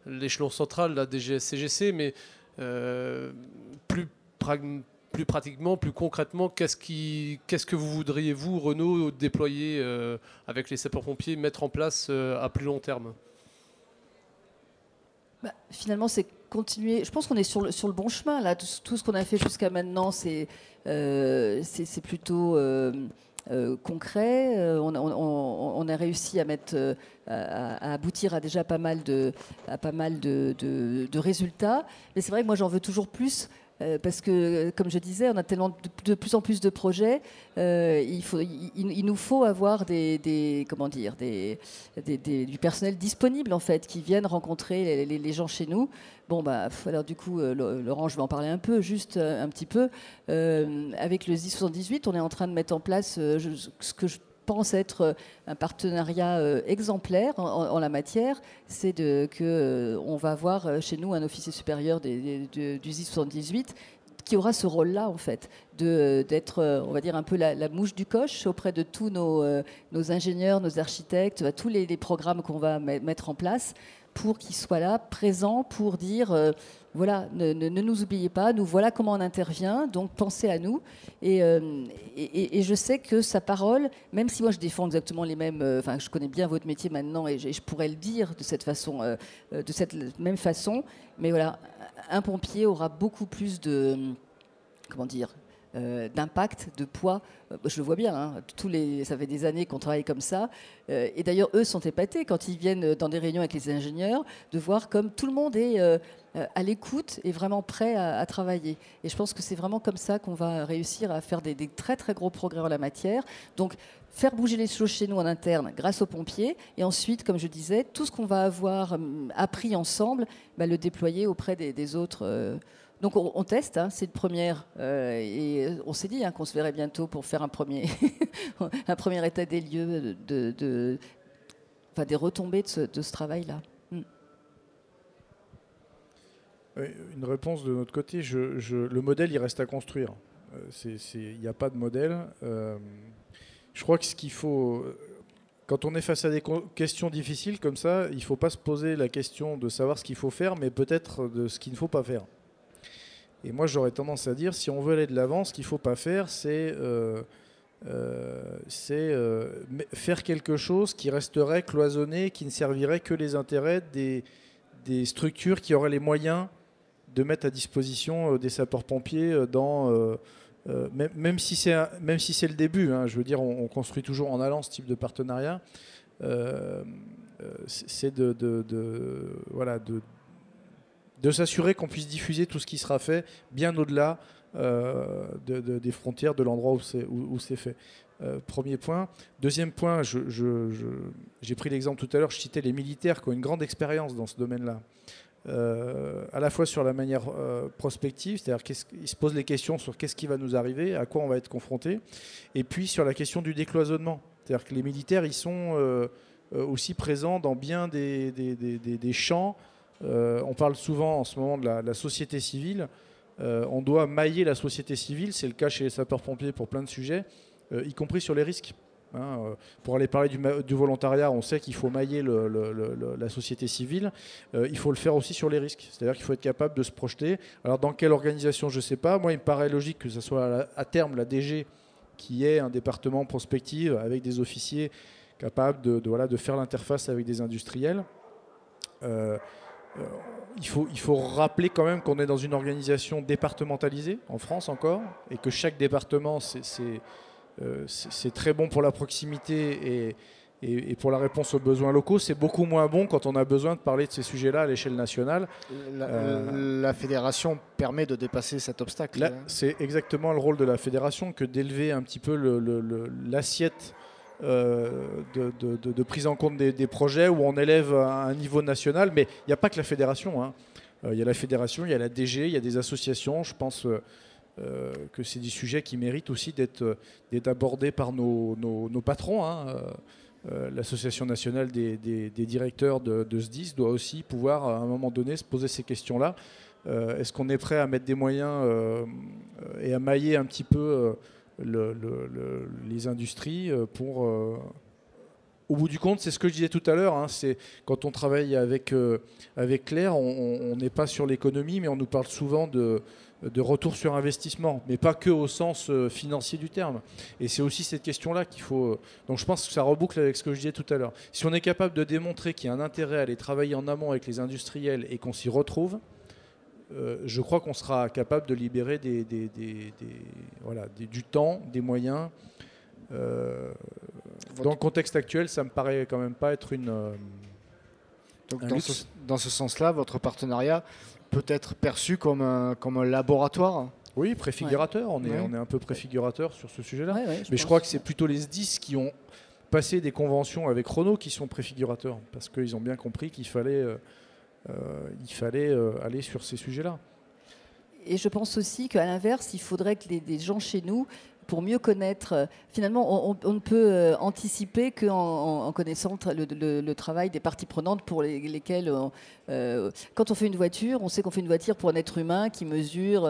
l'échelon central, la DGS-CGC, mais plus pratiquement, plus concrètement, qu'est-ce que vous voudriez, vous, Renault, déployer avec les sapeurs-pompiers, mettre en place à plus long terme ? Finalement, c'est continuer. Je pense qu'on est sur le bon chemin. Là. Tout ce qu'on a fait jusqu'à maintenant, c'est plutôt concret. On a réussi à aboutir à déjà pas mal de résultats. Mais c'est vrai que moi, j'en veux toujours plus. Parce que, comme je disais, on a tellement de plus en plus de projets. Il nous faut avoir du personnel disponible en fait, qui viennent rencontrer les gens chez nous. Bon, alors du coup, Laurent, je vais en parler un peu, juste un petit peu. Avec le SDIS 78, on est en train de mettre en place ce que je pense être un partenariat exemplaire en la matière, c'est qu'on va avoir chez nous un officier supérieur du SDIS 78 qui aura ce rôle-là, en fait, d'être, on va dire, un peu la mouche du coche auprès de tous nos ingénieurs, nos architectes, tous les programmes qu'on va mettre en place pour qu'ils soient là, présents, pour dire... voilà, ne nous oubliez pas, nous voilà comment on intervient, donc pensez à nous. Et je sais que sa parole, même si moi je défends exactement les mêmes, je connais bien votre métier maintenant et je pourrais le dire de cette façon, de cette même façon, mais voilà, un pompier aura beaucoup plus d'impact, de poids. Je le vois bien, hein, ça fait des années qu'on travaille comme ça. Et d'ailleurs, eux sont épatés quand ils viennent dans des réunions avec les ingénieurs, de voir comme tout le monde est à l'écoute et vraiment prêt à travailler. Et je pense que c'est vraiment comme ça qu'on va réussir à faire des très très gros progrès en la matière. Donc, faire bouger les choses chez nous en interne grâce aux pompiers. Et ensuite, comme je disais, tout ce qu'on va avoir appris ensemble, le déployer auprès des autres Donc on teste, hein, c'est une première, et on s'est dit qu'on se verrait bientôt pour faire un premier, un premier état des lieux des retombées de ce travail-là. Une réponse de notre côté, le modèle il reste à construire. Il n'y a pas de modèle. Je crois que ce qu'il faut, quand on est face à des questions difficiles comme ça, il ne faut pas se poser la question de savoir ce qu'il faut faire, mais peut-être de ce qu'il ne faut pas faire. Et moi, j'aurais tendance à dire, si on veut aller de l'avant, ce qu'il ne faut pas faire, c'est faire quelque chose qui resterait cloisonné, qui ne servirait que les intérêts des structures qui auraient les moyens de mettre à disposition des sapeurs-pompiers même si c'est le début, hein, je veux dire, on construit toujours en allant ce type de partenariat. C'est de s'assurer qu'on puisse diffuser tout ce qui sera fait bien au-delà des frontières de l'endroit où c'est fait. Premier point. Deuxième point, j'ai pris l'exemple tout à l'heure, je citais les militaires qui ont une grande expérience dans ce domaine-là. À la fois sur la manière prospective, c'est-à-dire qu'ils se posent les questions sur qu'est-ce qui va nous arriver, à quoi on va être confronté, et puis sur la question du décloisonnement. C'est-à-dire que les militaires, ils sont aussi présents dans bien des champs. On parle souvent en ce moment de la société civile. On doit mailler la société civile, c'est le cas chez les sapeurs-pompiers pour plein de sujets, y compris sur les risques. Pour aller parler du volontariat, on sait qu'il faut mailler la société civile. Il faut le faire aussi sur les risques. C'est-à-dire qu'il faut être capable de se projeter. Alors dans quelle organisation, je ne sais pas. Moi, il me paraît logique que ce soit à terme la DG qui ait un département prospective avec des officiers capables de faire l'interface avec des industriels. Il faut rappeler quand même qu'on est dans une organisation départementalisée, en France encore, et que chaque département, c'est très bon pour la proximité et pour la réponse aux besoins locaux. C'est beaucoup moins bon quand on a besoin de parler de ces sujets-là à l'échelle nationale. La fédération permet de dépasser cet obstacle. C'est exactement le rôle de la fédération que d'élever un petit peu l'assiette de prise en compte des projets où on élève à un niveau national. Mais il n'y a pas que la fédération, hein. Il y a la fédération, il y a la DG, il y a des associations. Je pense que c'est des sujets qui méritent aussi d'être abordés par nos patrons, hein. L'association nationale des directeurs de SDIS doit aussi pouvoir à un moment donné se poser ces questions-là. Est-ce qu'on est prêt à mettre des moyens et à mailler un petit peu les industries pour... Au bout du compte, c'est ce que je disais tout à l'heure, hein, c'est quand on travaille avec Claire, on n'est pas sur l'économie, mais on nous parle souvent de retour sur investissement, mais pas que au sens financier du terme. Et c'est aussi cette question-là qu'il faut... Donc je pense que ça reboucle avec ce que je disais tout à l'heure. Si on est capable de démontrer qu'il y a un intérêt à aller travailler en amont avec les industriels et qu'on s'y retrouve, je crois qu'on sera capable de libérer du temps, des moyens. Dans le contexte actuel, ça me paraît quand même pas être Donc dans ce sens-là, votre partenariat peut être perçu comme un laboratoire. Oui, préfigurateur. On est un peu préfigurateur sur ce sujet-là. Mais je crois que c'est plutôt les SDIS qui ont passé des conventions avec Renault qui sont préfigurateurs, parce qu'ils ont bien compris qu'il fallait aller sur ces sujets-là. Et je pense aussi qu'à l'inverse, il faudrait que des gens chez nous, pour mieux connaître, finalement, on ne peut anticiper qu'en connaissant le travail des parties prenantes pour lesquelles, quand on fait une voiture, on sait qu'on fait une voiture pour un être humain qui mesure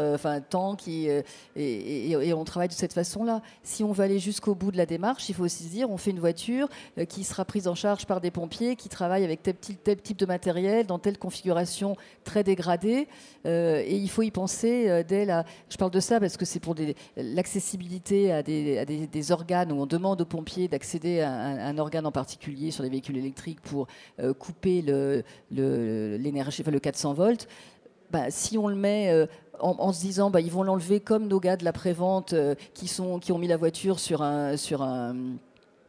tant, et on travaille de cette façon-là. Si on veut aller jusqu'au bout de la démarche, il faut aussi se dire, on fait une voiture qui sera prise en charge par des pompiers qui travaillent avec tel type de matériel, dans telle configuration très dégradée, et il faut y penser je parle de ça parce que c'est pour l'accessibilité à des organes où on demande aux pompiers d'accéder à un organe en particulier sur les véhicules électriques pour couper l'énergie, le 400 volts. Si on le met en se disant ils vont l'enlever comme nos gars de la prévente qui ont mis la voiture sur un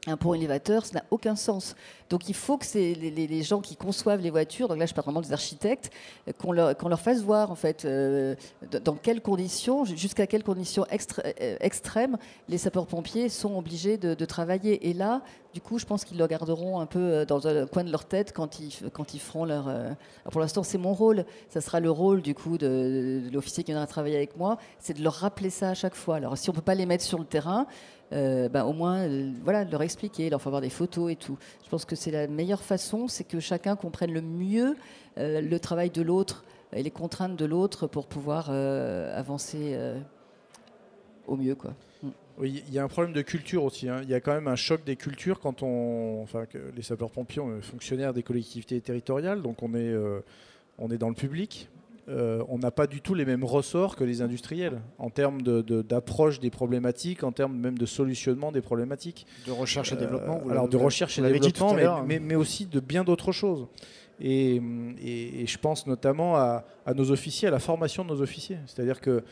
un pont élévateur, ça n'a aucun sens. Donc il faut que les gens qui conçoivent les voitures, donc là je parle vraiment des architectes, qu'on leur fasse voir en fait dans quelles conditions, jusqu'à quelles conditions extrêmes les sapeurs-pompiers sont obligés de travailler. Et là, du coup, je pense qu'ils le garderont un peu dans un coin de leur tête quand ils feront leur... Pour l'instant, c'est mon rôle. Ça sera le rôle du coup de l'officier qui viendra travailler avec moi, c'est de leur rappeler ça à chaque fois. Alors si on ne peut pas les mettre sur le terrain, au moins voilà, leur expliquer, leur faire voir des photos et tout. Je pense que c'est la meilleure façon, c'est que chacun comprenne le mieux le travail de l'autre et les contraintes de l'autre pour pouvoir avancer au mieux, quoi. Oui, il y a un problème de culture aussi, hein. Il y a quand même un choc des cultures quand que les sapeurs-pompiers sont fonctionnaires des collectivités territoriales, donc on est dans le public. On n'a pas du tout les mêmes ressorts que les industriels en termes d'approche des problématiques, en termes même de solutionnement des problématiques. De recherche et développement. Alors de recherche et développement, mais aussi de bien d'autres choses. Et je pense notamment à nos officiers, à la formation de nos officiers. C'est-à-dire que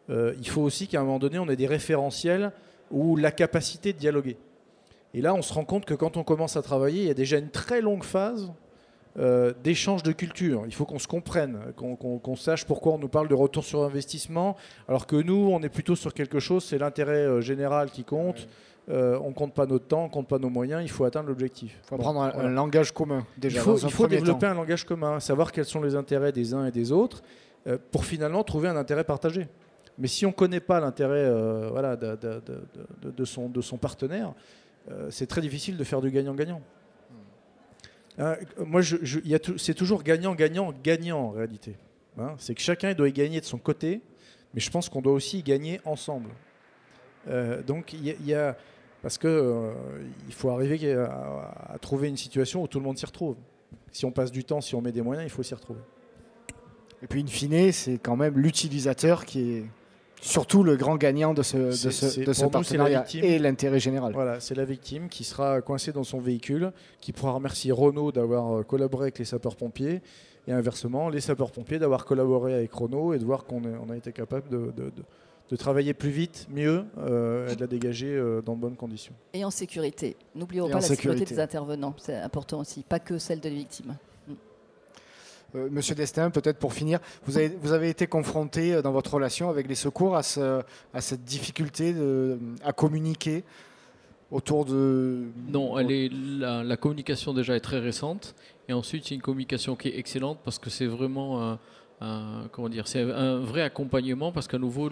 il faut aussi qu'à un moment donné, on ait des référentiels ou la capacité de dialoguer. Et là, on se rend compte que quand on commence à travailler, il y a déjà une très longue phase d'échange de culture. Il faut qu'on se comprenne, qu'on sache pourquoi on nous parle de retour sur investissement, alors que nous, on est plutôt sur quelque chose, c'est l'intérêt général qui compte. On ne compte pas notre temps, on ne compte pas nos moyens, il faut atteindre l'objectif. Il faut prendre un langage commun, déjà. Il faut développer un langage commun, savoir quels sont les intérêts des uns et des autres, pour finalement trouver un intérêt partagé. Mais si on ne connaît pas l'intérêt de son partenaire, c'est très difficile de faire du gagnant-gagnant. Moi, c'est toujours gagnant-gagnant en réalité. Hein, c'est que chacun doit y gagner de son côté, mais je pense qu'on doit aussi y gagner ensemble. Donc, parce que il faut arriver à trouver une situation où tout le monde s'y retrouve. Si on passe du temps, si on met des moyens, il faut s'y retrouver. Et puis, in fine, c'est quand même l'utilisateur qui est surtout le grand gagnant de ce partenariat et l'intérêt général. Voilà, c'est la victime qui sera coincée dans son véhicule, qui pourra remercier Renault d'avoir collaboré avec les sapeurs-pompiers, et inversement, les sapeurs-pompiers d'avoir collaboré avec Renault et de voir qu'on a été capable de travailler plus vite, mieux, et de la dégager dans de bonnes conditions. Et en sécurité. N'oublions pas la sécurité des intervenants, c'est important aussi, pas que celle de les victimes. Monsieur Destin, peut-être pour finir, vous avez été confronté dans votre relation avec les secours à cette difficulté à communiquer autour de... Non, la communication déjà est très récente, et ensuite c'est une communication qui est excellente parce que c'est vraiment c'est un vrai accompagnement, parce qu'à nouveau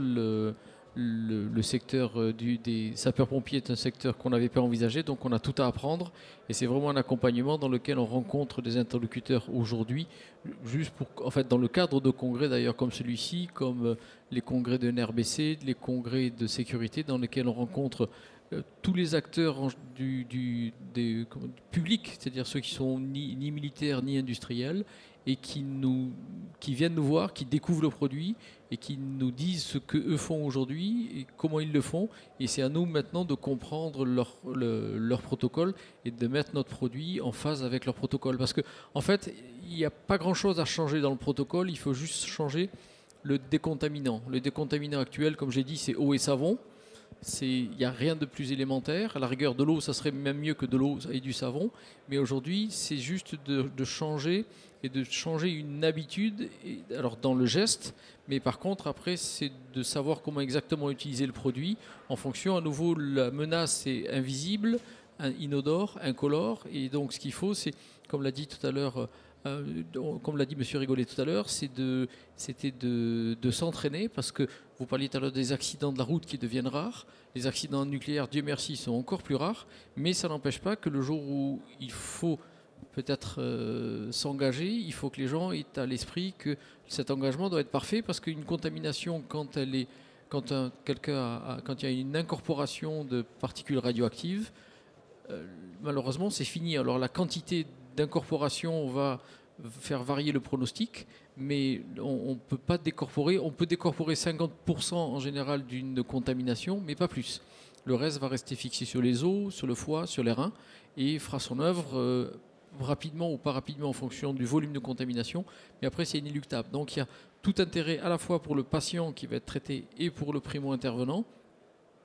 le secteur des sapeurs-pompiers est un secteur qu'on n'avait pas envisagé, donc on a tout à apprendre, et c'est vraiment un accompagnement dans lequel on rencontre des interlocuteurs aujourd'hui, juste dans le cadre de congrès d'ailleurs comme celui-ci, comme les congrès de NRBC, les congrès de sécurité, dans lesquels on rencontre tous les acteurs du public, c'est-à-dire ceux qui sont ni militaires ni industriels, et qui viennent nous voir, qui découvrent le produit et qui nous disent ce qu'eux font aujourd'hui et comment ils le font. Et c'est à nous maintenant de comprendre leur protocole et de mettre notre produit en phase avec leur protocole. Parce qu'en fait, il n'y a pas grand-chose à changer dans le protocole, il faut juste changer le décontaminant. Le décontaminant actuel, comme j'ai dit, c'est eau et savon. Il n'y a rien de plus élémentaire. À la rigueur, de l'eau, ça serait même mieux que de l'eau et du savon. Mais aujourd'hui, c'est juste de changer une habitude, alors dans le geste, mais par contre, après, c'est de savoir comment exactement utiliser le produit en fonction, à nouveau, la menace est invisible, inodore, incolore. Et donc, ce qu'il faut, c'est, comme l'a dit tout à l'heure, comme l'a dit M. Rigolet tout à l'heure, c'était de s'entraîner, parce que vous parliez tout à l'heure des accidents de la route qui deviennent rares. Les accidents nucléaires, Dieu merci, sont encore plus rares, mais ça n'empêche pas que le jour où il faut peut-être s'engager, il faut que les gens aient à l'esprit que cet engagement doit être parfait, parce qu'une contamination, quand il y a une incorporation de particules radioactives, malheureusement c'est fini. Alors la quantité d'incorporation va faire varier le pronostic, mais on ne peut pas décorporer. On peut décorporer 50% en général d'une contamination, mais pas plus. Le reste va rester fixé sur les os, sur le foie, sur les reins, et fera son œuvre rapidement ou pas rapidement en fonction du volume de contamination, mais après c'est inéluctable. Donc il y a tout intérêt à la fois pour le patient qui va être traité et pour le primo-intervenant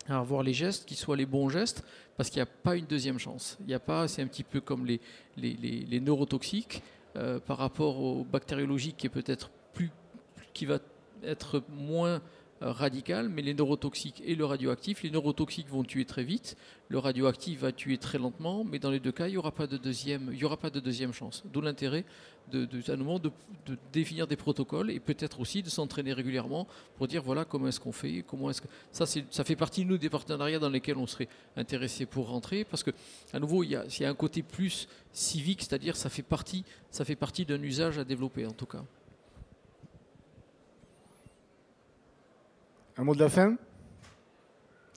à avoir les gestes qui soient les bons gestes, parce qu'il n'y a pas une deuxième chance. Il y a pas, c'est un petit peu comme les neurotoxiques par rapport au bactériologique qui est peut-être qui va être moins radical, mais les neurotoxiques et le radioactif, les neurotoxiques vont tuer très vite, le radioactif va tuer très lentement, mais dans les deux cas, il n'y aura pas de deuxième chance. D'où l'intérêt de définir des protocoles et peut-être aussi de s'entraîner régulièrement pour dire voilà comment est-ce qu'on fait, ça fait partie nous des partenariats dans lesquels on serait intéressé pour rentrer, parce que à nouveau il y a un côté plus civique, c'est-à-dire ça fait partie d'un usage à développer en tout cas. Un mot de la fin?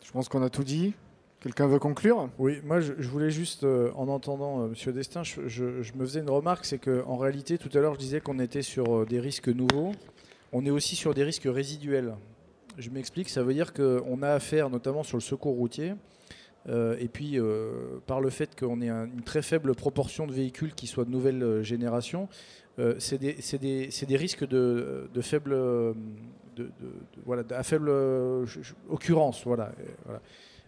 Je pense qu'on a tout dit. Quelqu'un veut conclure? Oui, moi je voulais juste, en entendant Monsieur Destin, je me faisais une remarque, c'est qu'en réalité, tout à l'heure je disais qu'on était sur des risques nouveaux, on est aussi sur des risques résiduels. Je m'explique, ça veut dire qu'on a affaire notamment sur le secours routier, et puis par le fait qu'on ait une très faible proportion de véhicules qui soient de nouvelle génération, c'est des risques de faible... voilà, à faible occurrence. Voilà.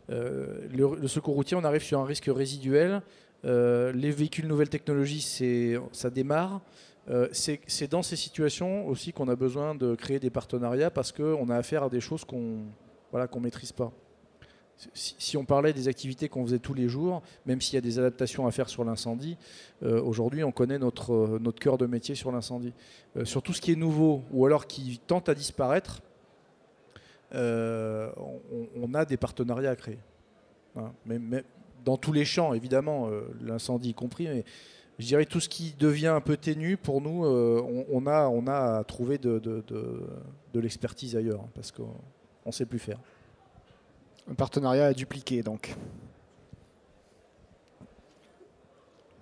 Le secours routier, on arrive sur un risque résiduel. Les véhicules nouvelles technologies, ça démarre. C'est dans ces situations aussi qu'on a besoin de créer des partenariats parce qu'on a affaire à des choses qu'on maîtrise pas. Si on parlait des activités qu'on faisait tous les jours, même s'il y a des adaptations à faire sur l'incendie, aujourd'hui on connaît notre cœur de métier sur l'incendie. Sur tout ce qui est nouveau ou alors qui tente à disparaître, on a des partenariats à créer. Hein, mais dans tous les champs, évidemment, l'incendie y compris, mais je dirais tout ce qui devient un peu ténu, pour nous, on a à trouver de l'expertise ailleurs, hein, parce qu'on ne sait plus faire. Un partenariat à dupliquer, donc.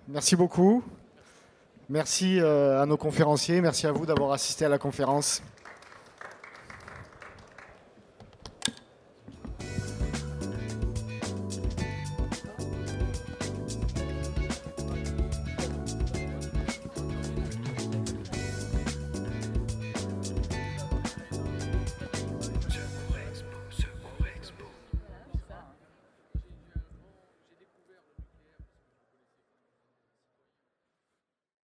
Merci beaucoup. Merci à nos conférenciers. Merci à vous d'avoir assisté à la conférence.